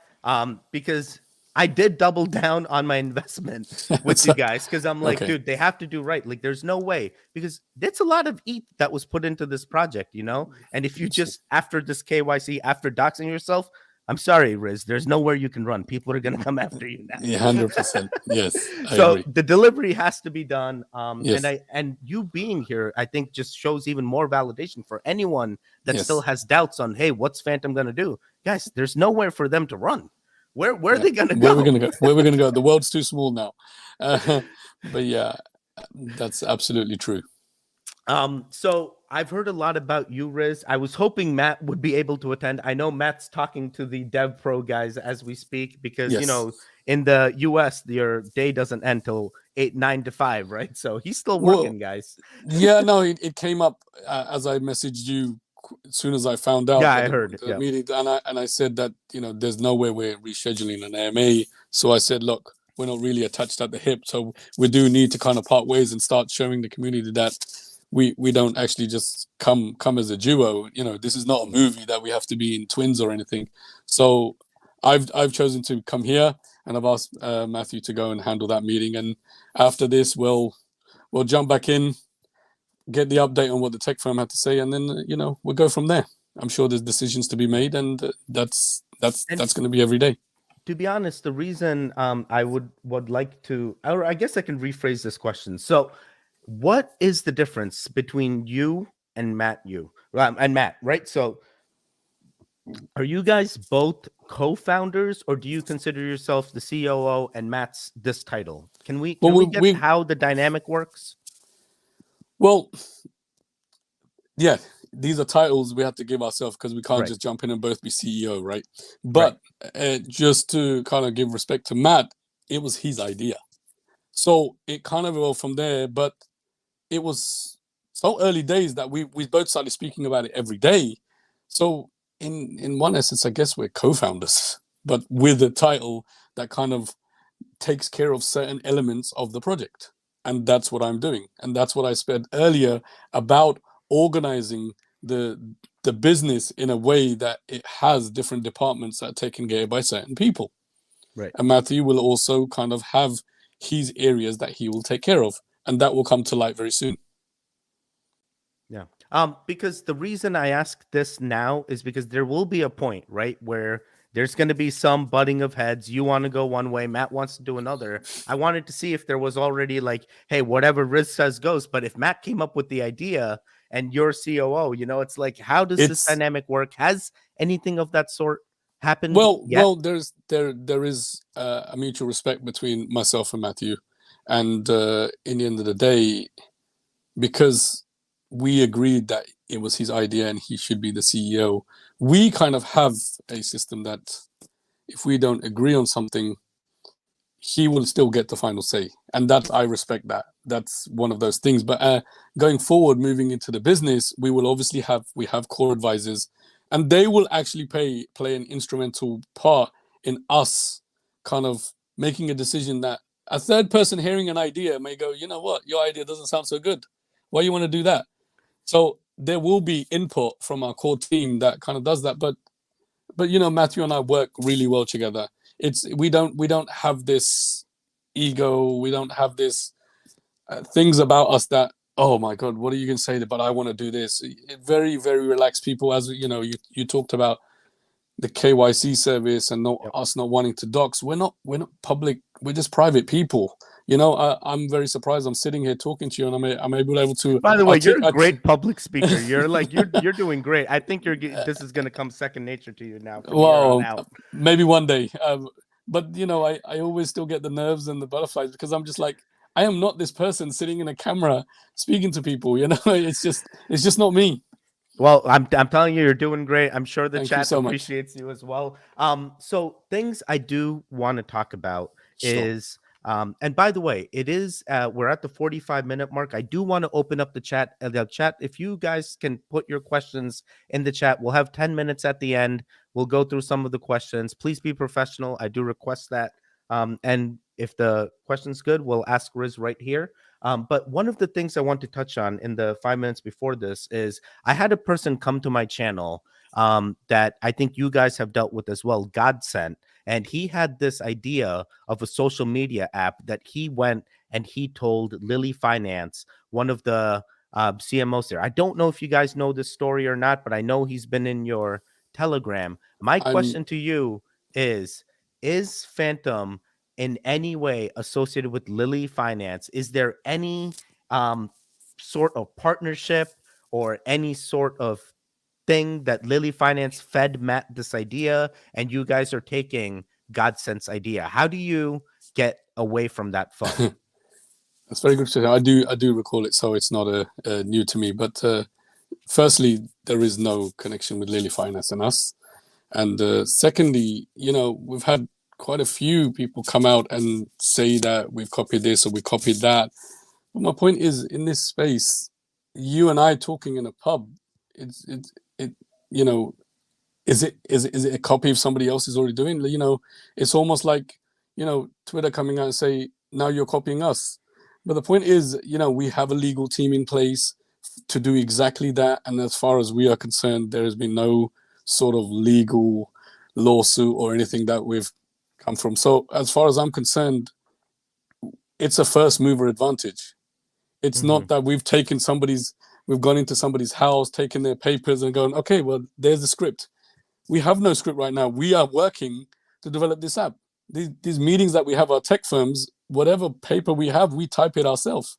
Because I did double down on my investment with you So- guys because I'm like, okay. dude, they have to do right. Like, there's no way because it's a lot of ETH that was put into this project, you know. And if you just after this KYC, after doxing yourself, I'm sorry, Riz, there's nowhere you can run. People are gonna come after you now. Yeah, 100%. Yes, I So agree. the delivery has to be done. And Yes, you being here, I think just shows even more validation for anyone that still yes. has doubts on, hey, what's Phantom gonna do? Guys, there's nowhere for them to run. Where are Yeah. they gonna Where we're go? gonna go? Where we're gonna go? The world's too small now. Uh, but yeah, that's absolutely true. So I've heard a lot about you, Riz. I was hoping Matt would be able to attend. I know Matt's talking to the DevPro guys as we speak because Yes. in the US your day doesn't end till 9 to 5, right? So he's still Well, working, guys. yeah, no, it came up as I messaged you as soon as I found Yeah, out I that heard. the Yeah. meeting, and I said that there's no way we're rescheduling an AMA. So I said, look, we're not really attached at the hip, so we do need to kind of part ways and start showing the community that we don't actually just come as a duo. This is not a movie that we have to be in twins or anything. So I've chosen to come here, and I've asked Matthew to go and handle that meeting, and after this we'll jump back in, get the update on what the tech firm had to say, and then we'll go from there. I'm sure there's decisions to be made, and And that's going to be every day. to be honest, the reason I would like to, or I guess I can rephrase this question. So, what is the difference between you and Matt, right? So, are you guys both co-founders, or do you consider yourself the COO and Matt's this title? Can we Well, can we get how the dynamic works? well, yeah, these are titles we have to give ourselves because we can't Right, just jump in and both be CEO, right? right, But just to kind of give respect to Matt, it was his idea, so it kind of evolved from there. But it was so early days that we both started speaking about it every day. So in one essence, I guess we're co-founders, but with a title that kind of takes care of certain elements of the project. And that's what I'm doing. And that's what I said earlier about organizing the the business in a way that it has different departments that are taken care of by certain people. right. And Matthew will also kind of have his areas that he will take care of. And that will come to light very soon. Yeah. Because the reason I ask this now is because there will be a point, right, where there's going to be some butting of heads. You want to go one way, Matt wants to do another. I wanted to see if there was already like, hey, whatever Riz says goes. But if Matt came up with the idea and you're COO, it's like, how does this It's dynamic work? Has anything of that sort happened well, yet? there is a mutual respect between myself and Matthew, and in the end of the day, because we agreed that it was his idea and he should be the CEO, we kind of have a system that if we don't agree on something, he will still get the final say, and that I respect that. That's one of those things. But going forward, moving into the business, we have core advisors, and they will actually play an instrumental part in us kind of making a decision that a third person hearing an idea may go, you know what, your idea doesn't sound so good. Why you want to do that? So there will be input from our core team that kind of does that. But Matthew and I work really well together. It's we don't have this ego. We don't have this things about us that, oh my god, what are you going to say? But I want to do this. Very very relaxed people. As you talked about the KYC service and not Yep. us not wanting to docs. We're not public. We're just private people. I'm very surprised. I'm sitting here talking to you, and I'm able to By the way, you're a articulate. great public speaker. You're like you're doing great. I think this is going to come second nature to you now from here on Well, out. maybe one day. But I always still get the nerves and the butterflies because I'm just like, I am not this person sitting in a camera speaking to people. It's just not me. Well, I'm telling you, you're doing great. I'm sure the Thank you chat so much. appreciates you as well. So things I do want to talk about Sure. is, and by the way, it is we're at the 45-minute mark. I do want to open up the chat. If you guys can put your questions in the chat, we'll have 10 minutes at the end. We'll go through some of the questions. Please be professional. I do request that. And if the question's good, we'll ask Riz right here. But one of the things I want to touch on in the 5 minutes before this is I had a person come to my channel that I think you guys have dealt with as well, Godsent. And he had this idea of a social media app that he went and he told Lily Finance, one of the CMOs there. I don't know if you guys know this story or not, but I know he's been in your Telegram. My I'm question to you is Phantom in any way associated with Lily Finance? Is there any sort of partnership or any sort of thing that Lily Finance fed Matt this idea and you guys are taking Godsend's idea? How do you get away from that fund? That's very good to hear. I do recall it, so it's not new to me. But firstly, there is no connection with Lily Finance and us. And secondly, we've had quite a few people come out and say that we've copied this or we copied that. But my point is, in this space, you and I talking in a pub, it you know is it a copy of somebody else is already doing? It's almost like Twitter coming out and say now you're copying us. But the point is, we have a legal team in place to do exactly that. And as far as we are concerned, there has been no sort of legal lawsuit or anything that we've come from. So as far as I'm concerned, it's a first mover advantage. It's Mhm. not that we've gone into somebody's house, taken their papers and gone, okay, well, there's the script. We have no script right now. We are working to develop this app. These meetings that we have our tech firms, whatever paper we have, we type it ourselves.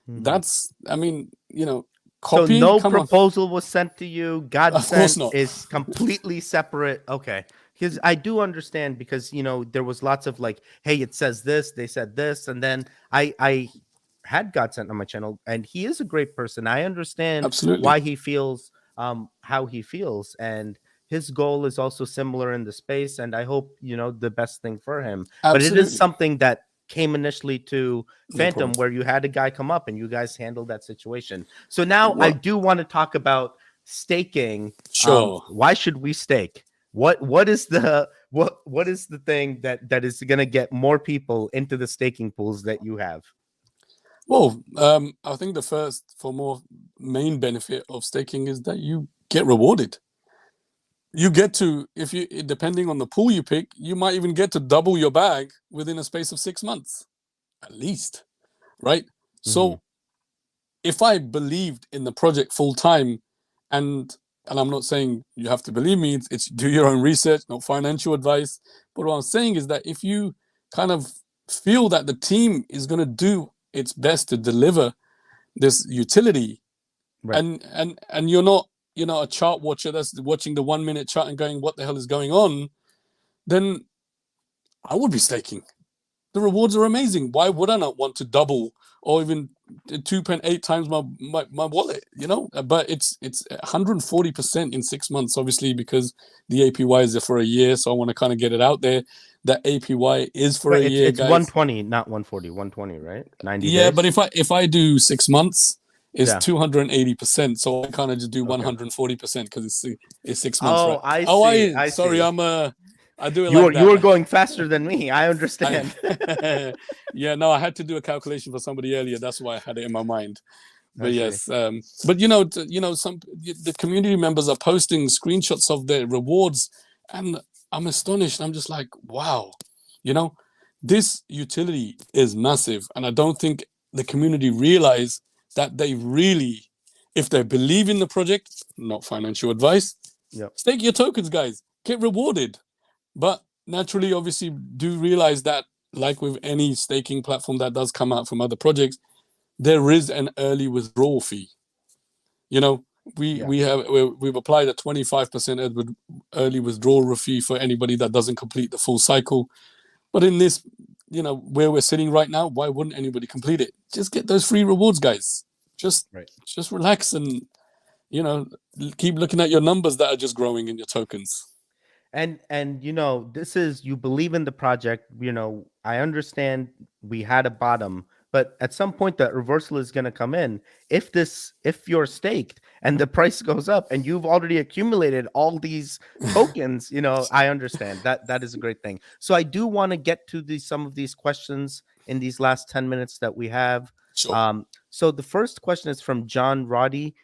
Mhm. That's, I mean, So copying, no come on. proposal was sent to you. Of course Godsent not. is completely separate. Okay. Because I do understand because there was lots of like, hey, it says this, they said this, and then I had Godsent on my channel, and he is a great person. I understand Absolutely. why he feels how he feels, and his goal is also similar in the space, and I hope the best thing for him. But it is Absolutely. something that came initially to No problem. Phantom where you had a guy come up and you guys handled that situation. So now I Well, do want to talk about staking. sure. Why should we stake? What is the thing that is going to get more people into the staking pools that you have? Well, I think the first, for more main benefit of staking is that you get rewarded. You get to, if you, depending on the pool you pick, you might even get to double your bag within a space of 6 months, at least, right? Mhm. So if I believed in the project full time, and I'm not saying you have to believe me, it's do your own research, not financial advice. But what I'm saying is that if you kind of feel that the team is going to do its best to deliver this utility, Right. and you're not a chart watcher that's watching the 1 minute chart and going, what the hell is going on, then I would be staking. The rewards are amazing. Why would I not want to double or even 2.8 times my wallet? But it's 140% in 6 months, obviously, because the APY is there for a year. So I want to kind of get it out there. That APY is for Right. a It's year, it's guys. 120, not 140. 120, right? 90 Yeah, but days. if I do 6 months, it's Yeah. 280%. So I kind of just do Okay. 140% because it's 6 months, Oh, right? I Oh, see. I I sorry, see. I do it You like were you that. were going faster than me. I understand. I yeah, no, I had to do a calculation for somebody earlier. That's why I had it in my mind. I But see. yes, but some the community members are posting screenshots of their rewards, and I'm astonished. I'm just like, wow, you know, this utility is massive, and I don't think the community realize that they really, if they believe in the project, not financial advice, Yep. stake your tokens, guys, get rewarded. But naturally, obviously, do realize that, like with any staking platform that does come out from other projects, there is an early withdrawal fee. You know, we Yeah. we have we've applied a 25% early withdrawal fee for anybody that doesn't complete the full cycle. But in this, where we're sitting right now, why wouldn't anybody complete it? Just get those free rewards, guys. Just Right. just relax and you know keep looking at your numbers that are just growing in your tokens. And this is, you believe in the project. I understand we had a bottom, but at some point the reversal is going to come in. If you're staked and the price goes up and you've already accumulated all these tokens, I understand that that is a great thing. So I do want to get to some of these questions in these last 10 minutes that we have. Sure. So the first question is from John Roddy,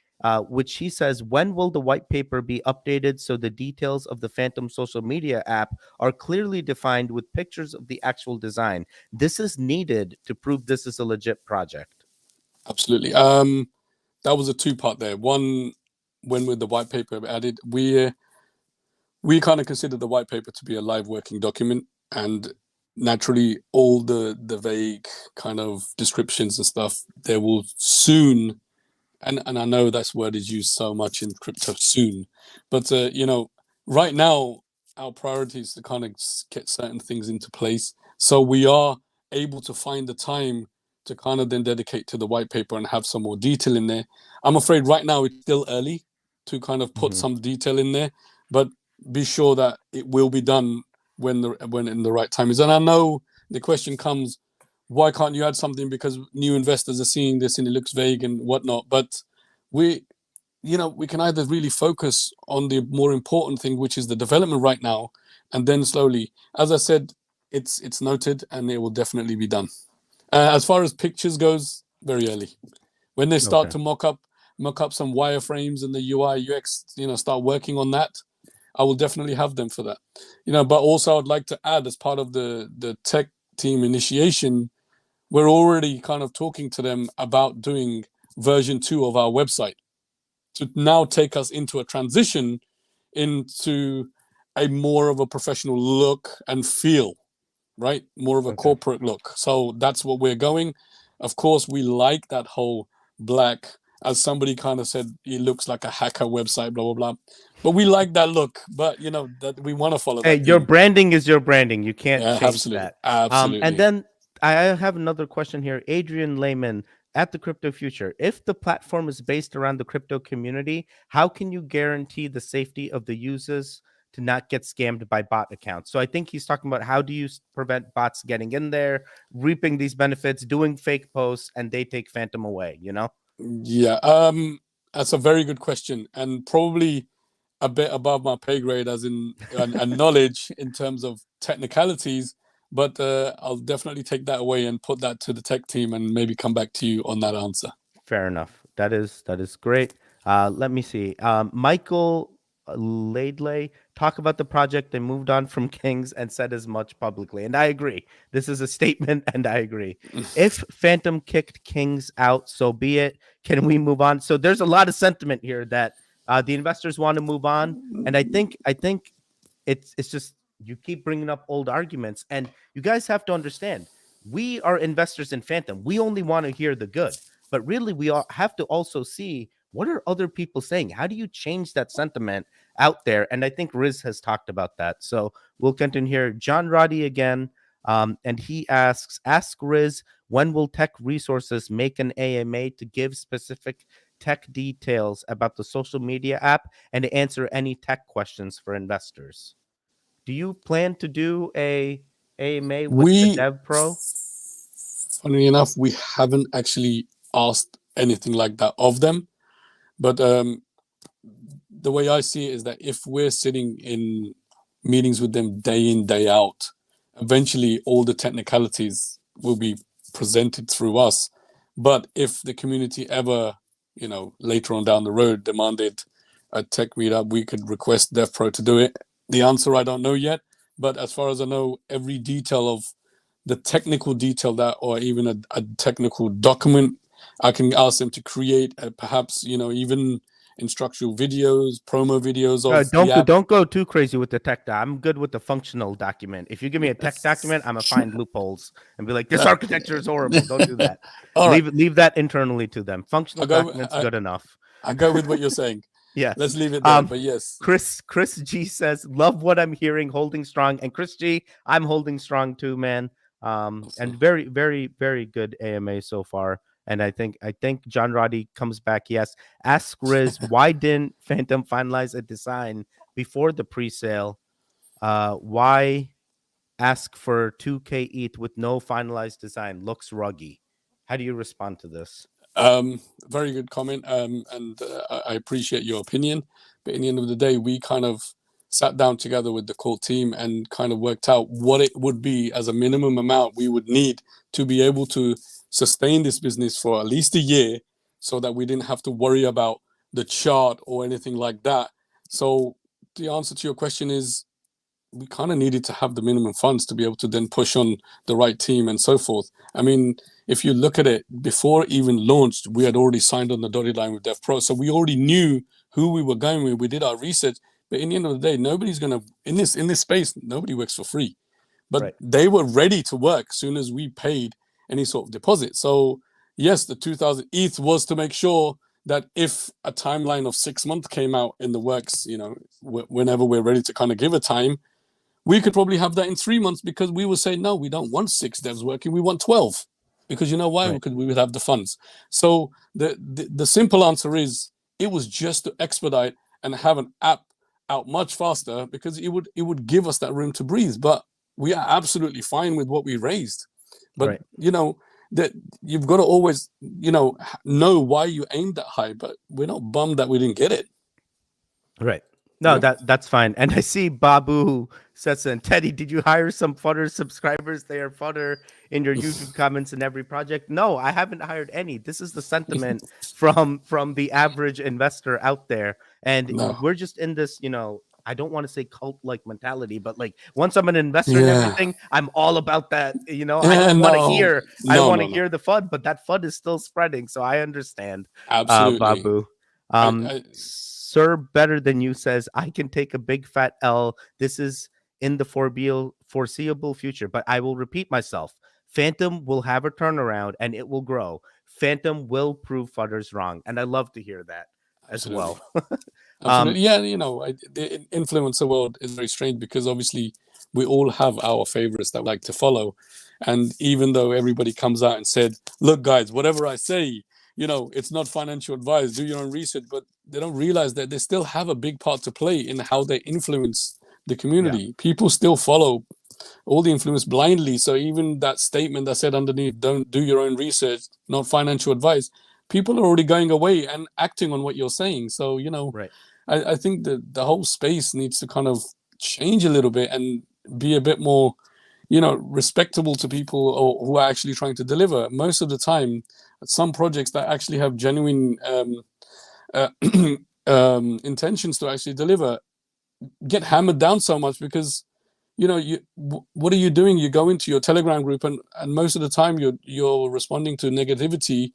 which he says, when will the white paper be updated so the details of the Phantom social media app are clearly defined with pictures of the actual design? This is needed to prove this is a legit project. Absolutely. That was a two-part there. One, when with the white paper added, we kind of consider the white paper to be a live working document, and naturally all the vague kind of descriptions and stuff, there will soon, and I know that word is used so much in crypto, soon, but right now our priority is to kind of get certain things into place, so we are able to find the time to kind of then dedicate to the white paper and have some more detail in there. I'm afraid right now it's still early to kind of put Mhm. some detail in there, but be sure that it will be done when in the right time is. And I know the question comes, why can't you add something, because new investors are seeing this and it looks vague and whatnot. But we we can either really focus on the more important thing, which is the development right now, and then slowly, as I said, it's noted and it will definitely be done. As far as pictures goes, very early, when they start Okay. to mock up some wireframes and the UI UX, start working on that, I will definitely have them for that. But also I'd like to add, as part of the tech team initiation, we're already kind of talking to them about doing version 2 of our website to now take us into a transition into a more of a professional look and feel, right? More of a Okay. corporate look. So that's what we're going. Of course, we like that whole black, as somebody kind of said, it looks like a hacker website, blah, blah, blah. But we like that look. But, that we want to follow Hey, that your theme. branding is your branding. You can't Yeah, change absolutely. that. And Absolutely. then I have another question here. Adrian Lehman at the Crypto Future. If the platform is based around the crypto community, how can you guarantee the safety of the users to not get scammed by bot accounts? So I think he's talking about, how do you prevent bots getting in there, reaping these benefits, doing fake posts, and they take Phantom away? Yeah. That's a very good question, and probably a bit above my pay grade, as in and knowledge in terms of technicalities. But I'll definitely take that away and put that to the tech team, and maybe come back to you on that answer. Fair enough. That is great. Let me see. Michael Laidley talk about the project and moved on from Kings and said as much publicly, and I agree. This is a statement, and I agree. If Phantom kicked Kings out, so be it. Can we move on? So there's a lot of sentiment here that the investors want to move on, and I think it's just, you keep bringing up old arguments, and you guys have to understand, we are investors in Phantom. We only want to hear the good, but really we all have to also see, what are other people saying? How do you change that sentiment out there? And I think Riz has talked about that. So we'll continue here. John Roddy again, and he asks, ask Riz, when will Tech Resources make an AMA to give specific tech details about the social media app and to answer any tech questions for investors? Do you plan to do a AMA with the We, DevPro? funnily enough, we haven't actually asked anything like that of them. But the way I see it is that if we're sitting in meetings with them day in, day out, eventually all the technicalities will be presented through us. But if the community ever, later on down the road demanded a tech meetup, we could request DevPro to do it. The answer I don't know yet, but as far as I know, every detail of the technical detail, that, or even a technical document, I can ask them to create, perhaps, even instructional videos, promo videos of the app. Don't go too crazy with the tech. I'm good with the functional document. If you give me a tech document, I'm gonna find loopholes and be like, this architecture is horrible. Don't do that. All right, Leave that internally to them. Functional I go. documents good enough. I go with what you're saying. Yes. Let's leave it there. Um, But yes, Chris G says, love what I'm hearing, holding strong. And Chris G, I'm holding strong too, man. And awesome. very, very, very good AMA so far. And I think John Roddy comes back. Yes. Ask Riz, why didn't Phantom finalize a design before the pre-sale? Why ask for 2K ETH with no finalized design? Looks ruggy. How do you respond to this? Very good comment, and I appreciate your opinion. But in the end of the day, we kind of sat down together with the core team and kind of worked out what it would be as a minimum amount we would need to be able to sustain this business for at least a year, so that we didn't have to worry about the chart or anything like that. So the answer to your question is, we kind of needed to have the minimum funds to be able to then push on the right team and so forth. I mean, if you look at it, before it even launched, we had already signed on the dotted line with DevPro. So we already knew who we were going with. We did our research. But in the end of the day, nobody's gonna in this space, nobody works for free. But Right. they were ready to work as soon as we paid any sort of deposit. So yes, the 2000 ETH was to make sure that if a timeline of 6 months came out in the works, whenever we're ready to kind of give a time, we could probably have that in 3 months, because we would say, no, we don't want 6 devs working, we want 12. Because you know why? Right. Because we would have the funds. So the simple answer is, it was just to expedite and have an app out much faster, because it would give us that room to breathe. But we are absolutely fine with what we raised. But Right. that you've got to always know why you aimed that high. But we're not bummed that we didn't get it. Right. No, Yeah. that's fine. And I see Babu says, and Teddy, did you hire some fodder subscribers? They are fodder in your YouTube comments in every project. No, I haven't hired any. This is the sentiment from the average investor out there. And No. we're just in this, I don't want to say cult-like mentality, but like once I'm an investor in Yeah. everything, I'm all about that. I Yeah, don't want to no. hear, I don't No, want no, to no. hear the FUD, but that FUD is still spreading. So I understand, Absolutely. Babu. I Sir Better Than You says, I can take a big fat L. This is in the foreseeable future, but I will repeat myself. Phantom will have a turnaround and it will grow. Phantom will prove Fudders wrong. And I love to hear that as absolutely. well. Absolutely. Yeah, the influencer world is very strange, because obviously we all have our favorites that we like to follow. And even though everybody comes out and said, look, guys, whatever I say, it's not financial advice, do your own research, but they don't realize that they still have a big part to play in how they influence the Yeah. community. People still follow all the influence blindly. So even that statement that said underneath, don't do your own research, not financial advice, people are already going away and acting on what you're saying. So, Right. I think that the whole space needs to kind of change a little bit and be a bit more, respectable to people, or who are actually trying to deliver. Most of the time, some projects that actually have genuine uh, intentions to actually deliver get hammered down so much, because what are you doing? You go into your Telegram group, and most of the time you're responding to negativity,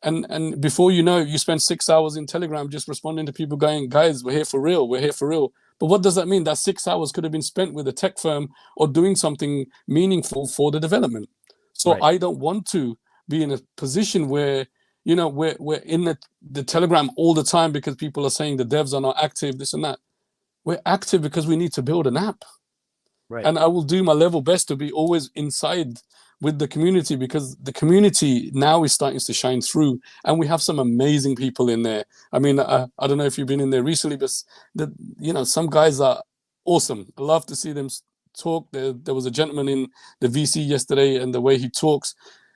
and before you know it, you spend 6 hours in Telegram just responding to people going, guys, we're here for real, we're here for real. But what does that mean? That 6 hours could have been spent with a tech firm or doing something meaningful for the development. So Right. I don't want to be in a position where we're in the Telegram all the time because people are saying the devs are not active, this and that. We're active because we need to build an app. Right. And I will do my level best to be always inside with the community, because the community now is starting to shine through, and we have some amazing people in there. I mean, I don't know if you've been in there recently, but some guys are awesome. I love to see them talk. There was a gentleman in the VC yesterday, and the way he talks,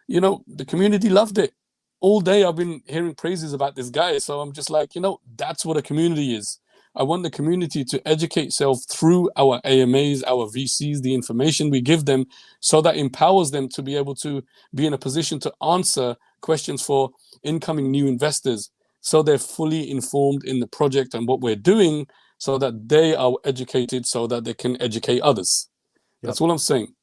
the community loved it. All day I've been hearing praises about this guy, so I'm just like, that's what a community is. I want the community to educate itself through our AMAs, our VCs, the information we give them, so that empowers them to be able to be in a position to answer questions for incoming new investors. So they're fully informed in the project and what we're doing, so that they are educated, so that they can educate others. Yep. That's all I'm saying.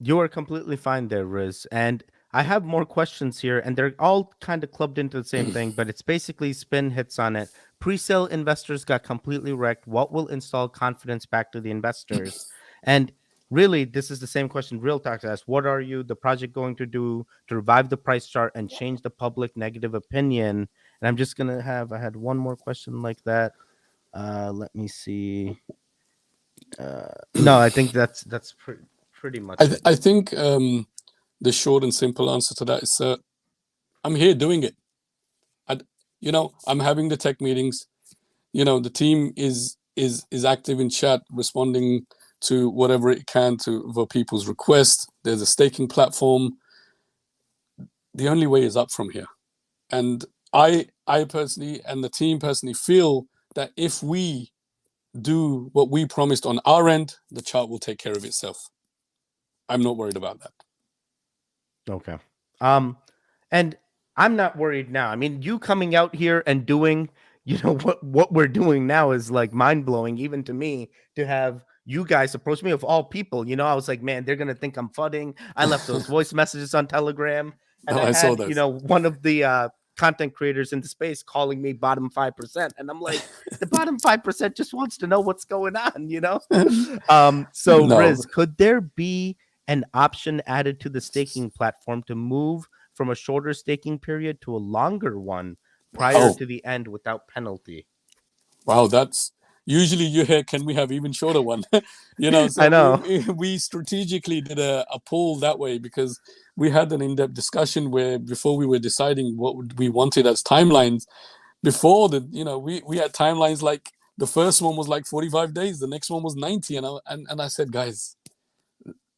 You are completely fine there, Riz. And I have more questions here, and they're all kind of clubbed into the same thing, but it's basically spin hits on it. Pre-sale investors got completely wrecked. What will install confidence back to the investors? And really, this is the same question Real Talk asked. What are you, the project, going to do to revive the price chart and change the public negative opinion? And I'm just gonna I had one more question like that. Let me see. No, I think that's pretty much it. I think the short and simple answer to that is, I'm here doing it. I'm having the tech meetings. The team is active in chat, responding to whatever it can for people's requests. There's a staking platform. The only way is up from here. And I personally and the team personally feel that if we do what we promised on our end, the chart will take care of itself. I'm not worried about that. Okay. And I'm not worried now. I mean, you coming out here and doing, what we're doing now is like mind blowing, even to me, to have you guys approach me of all people. I was like, man, they're gonna think I'm fudding. I left those voice messages on Telegram, and No, I I saw had, those. one of the content creators in the space calling me bottom 5%, and I'm like, the bottom 5% just wants to know what's going on. So No, Riz, could there be an option added to the staking platform to move from a shorter staking period to a longer one prior wow, to the end without penalty? wow, that's usually you hear, can we have even shorter one? I So know. we strategically did a poll that way because we had an in-depth discussion where before we were deciding what we wanted as timelines. Before the, we had timelines like the first one was like 45 days, the next one was 90, and I said, guys,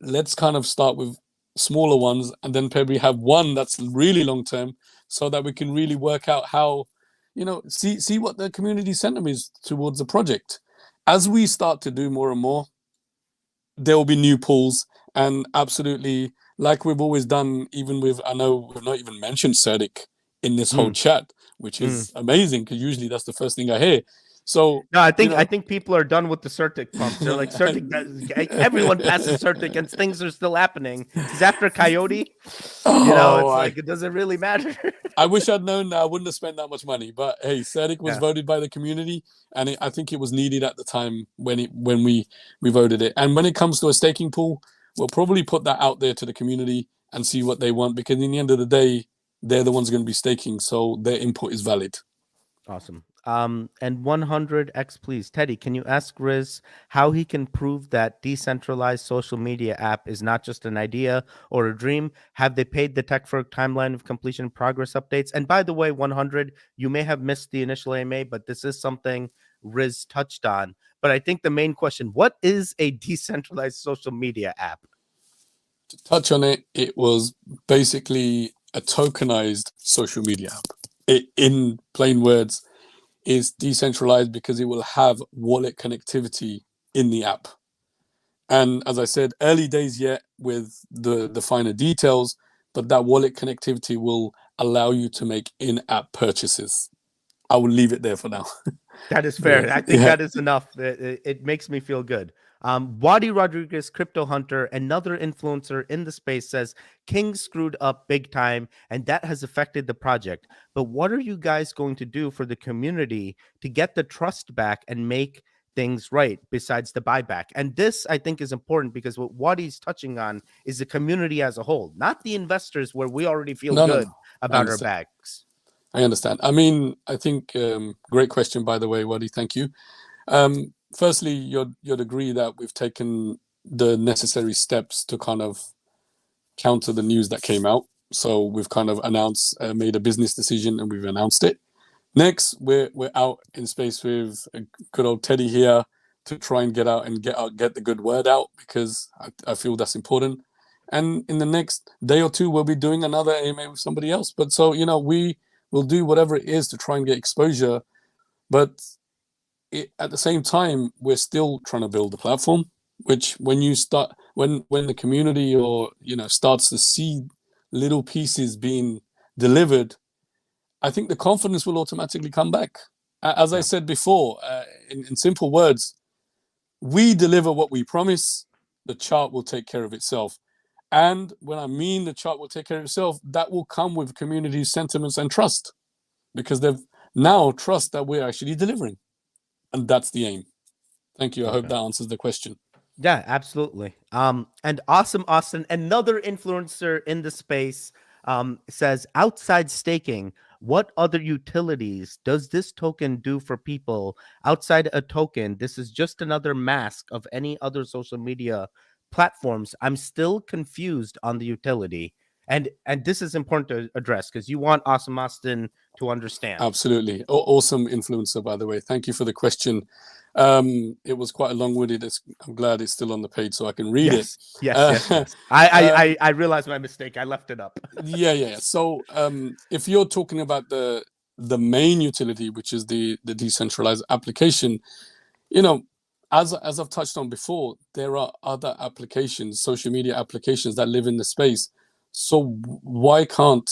let's kind of start with smaller ones and then probably have one that's really long term so that we can really work out how, see what the community sentiment is towards the project. As we start to do more and more, there will be new pools, and absolutely, like we've always done, even with, I know we've not even mentioned Cerdic in this whole Mm, chat, which mm. is amazing because usually that's the first thing I hear. So, No, I you think I know, think people are done with the Certic pumps. They're like Certic. Everyone passes Certic, and things are still happening. Because after Coyote, oh, it's like it doesn't really matter. I wish I'd known that I wouldn't have spent that much money. But hey, Cerdic was Yeah, voted by the community, and I think it was needed at the time when we voted it. And when it comes to a staking pool, we'll probably put that out there to the community and see what they want, because in the end of the day, they're the ones going to be staking, so their input is valid. awesome. And 100x, please, Teddy. Can you ask Riz how he can prove that decentralized social media app is not just an idea or a dream? Have they paid the tech for timeline of completion progress updates? And by the way, 100, you may have missed the initial AMA, but this is something Riz touched on. But I think the main question: what is a decentralized social media app? To touch on it, it was basically a tokenized social media app. It, in plain words, is decentralized because it will have wallet connectivity in the app. And as I said, early days yet with the finer details, but that wallet connectivity will allow you to make in-app purchases. I will leave it there for now. That is Yeah, fair. I think yeah. that is enough. It makes me feel good. Wadi Rodriguez, Crypto Hunter, another influencer in the space, says King screwed up big time, and that has affected the project. But what are you guys going to do for the community to get the trust back and make things right besides the buyback? And this, I think, is important because what Wadi's touching on is the community as a whole, not the investors where we already feel No, no, no. good I about our understand. bags. I understand. I mean, I think great question, by the way, Wadi. Thank you. Firstly, you'd agree that we've taken the necessary steps to kind of counter the news that came out. So we've kind of announced, made a business decision, and we've announced it. Next, we're out in space with a good old Teddy here to try and get the good word out, because I feel that's important. And in the next day or two, we'll be doing another AMA with somebody else. But so we will do whatever it is to try and get exposure. But at the same time, we're still trying to build the platform. Which when you start, when the community or starts to see little pieces being delivered, I think the confidence will automatically come back. As I Yeah. said before, in simple words, we deliver what we promise, the chart will take care of itself. And when I mean the chart will take care of itself, that will come with community sentiments and trust, because they've now trust that we're actually delivering. And that's the aim. Thank you. I hope Okay. that answers the question. Yeah, absolutely. And awesome, Austin, another influencer in the space, says outside staking, what other utilities does this token do for people outside a token? This is just another mask of any other social media platforms. I'm still confused on the utility. And this is important to address because you want Awesome Austin to understand. Absolutely. Awesome influencer, by the way. Thank you for the question. It was quite a long-winded. I'm glad it's still on the page so I can read it. Yes. I realized my mistake. I left it up. Yeah. So if you're talking about the main utility, which is the decentralized application, as I've touched on before, there are other applications, social media applications that live in the space. So why can't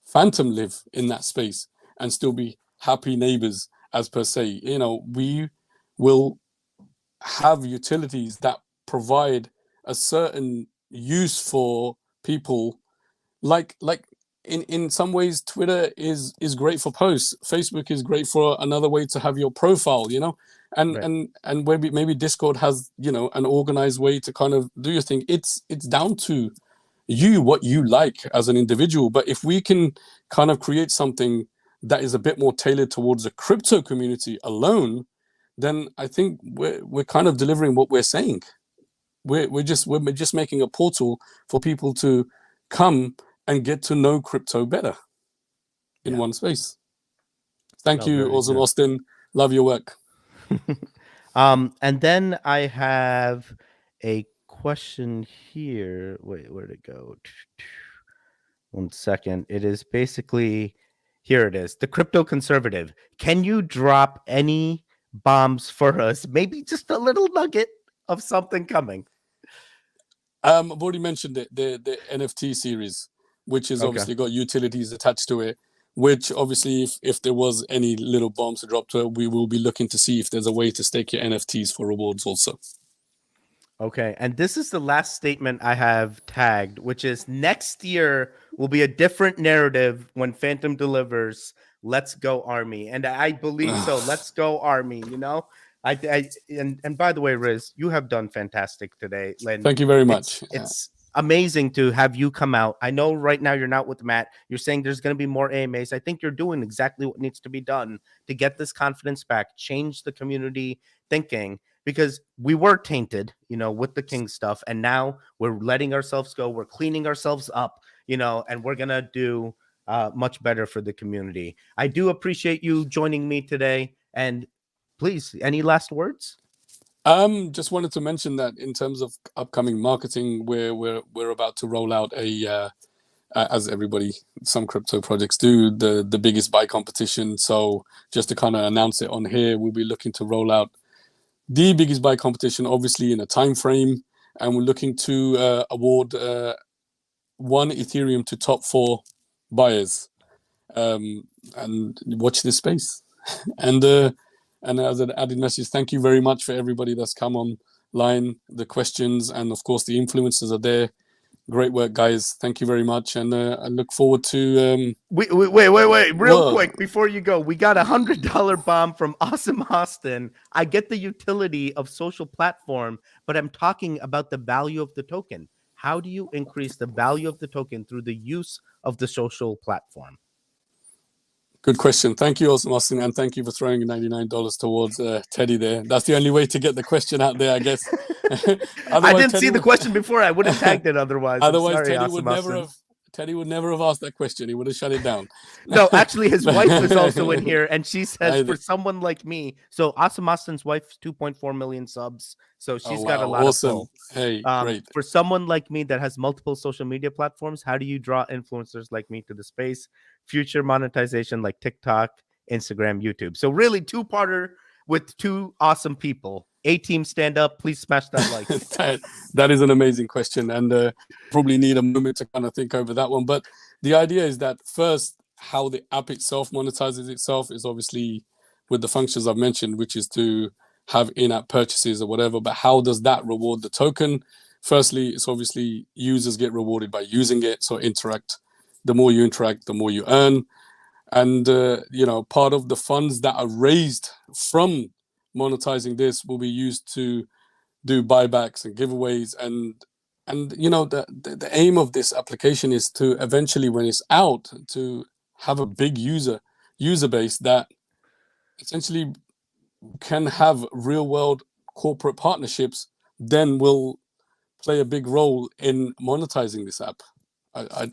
Phantom live in that space and still be happy neighbors, as per se? We will have utilities that provide a certain use for people, like in some ways Twitter is great for posts, Facebook is great for another way to have your profile, and Right. and maybe Discord has an organized way to kind of do your thing. It's down to you, what you like as an individual. But if we can kind of create something that is a bit more tailored towards the crypto community alone, then I think we're kind of delivering what we're saying. We're just making a portal for people to come and get to know crypto better in one space. Thank No, you, very Awesome good. Austin. Love your work. And then I have a question here. Wait, where'd it go? 1 second. It is basically here it is. The crypto conservative. Can you drop any bombs for us? Maybe just a little nugget of something coming. I've already mentioned it, the NFT series, which is Okay. obviously got utilities attached to it, which obviously if there was any little bombs to drop to it, we will be looking to see if there's a way to stake your NFTs for rewards also. Okay. And this is the last statement I have tagged, which is next year will be a different narrative when Phantom delivers Let's Go Army. And I believe so. Let's go Army, and by the way, Riz, you have done fantastic today. Len. Thank you very much. It's amazing to have you come out. I know right now you're not with Matt. You're saying there's going to be more AMAs. I think you're doing exactly what needs to be done to get this confidence back, change the community thinking, because we were tainted, with the King stuff, and now we're letting ourselves go. We're cleaning ourselves up, and we're gonna do much better for the community. I do appreciate you joining me today, and please, any last words? Just wanted to mention that in terms of upcoming marketing, we're about to roll out as everybody, some crypto projects do, the biggest buy competition. So just to kind of announce it on here, we'll be looking to roll out the biggest buy competition, obviously in a time frame, and we're looking to award 1 Ethereum to top 4 buyers. And watch this space. and as an added message, thank you very much for everybody that's come online, the questions, and of course the influencers are there. Great work, guys. Thank you very much, and I look forward to. Wait, real quick before you go. We got $100 bomb from Awesome Austin. I get the utility of social platform, but I'm talking about the value of the token. How do you increase the value of the token through the use of the social platform? Good question. Thank you, Awesome Austin, and thank you for throwing $99 towards Teddy there. That's the only way to get the question out there, I guess. I didn't see the question before. I would have tagged it otherwise. Otherwise, sorry, Teddy would never have asked that question. He would have shut it down. No, actually, his wife is also in here, and she says, for someone like me, so Awesome Austin's wife's 2.4 million subs, so she's got a lot of pull. Hey, great. For someone like me that has multiple social media platforms, how do you draw influencers like me to the space? Future monetization like TikTok, Instagram, YouTube. So really, two-parter with two awesome people. A-team, stand up. Please smash that like. That is an amazing question, and probably need a moment to kind of think over that one. But the idea is that first, how the app itself monetizes itself is obviously with the functions I've mentioned, which is to have in-app purchases or whatever. But how does that reward the token? Firstly, it's obviously users get rewarded by using it. So interact. The more you interact, the more you earn. And, part of the funds that are raised from monetizing this will be used to do buybacks and giveaways. And the aim of this application is to eventually, when it's out, to have a big user base that essentially can have real world corporate partnerships, then will play a big role in monetizing this app. I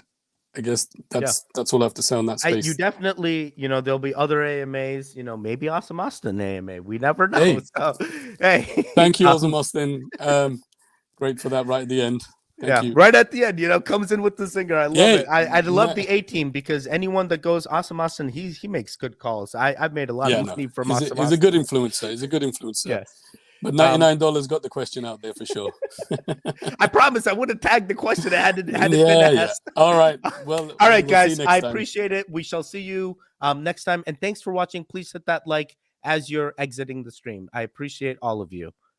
guess that's all I have to say on that space. You definitely, there'll be other AMAs, maybe Awesome Austin AMA. We never know. Hey. So, hey, Thank you, Awesome Austin. Great for that right at the end. Thank you. Right at the end, comes in with the singer. I love it. I love the A team because anyone that goes Awesome Austin, he makes good calls. I've made a lot of money from Awesome Austin. He's a good influencer. He's a good influencer. Yes. But $99 got the question out there for sure. I promise I would have tagged the question had it been asked. Yeah. All right. Well, all right, guys. I appreciate it. We shall see you next time. And thanks for watching. Please hit that like as you're exiting the stream. I appreciate all of you.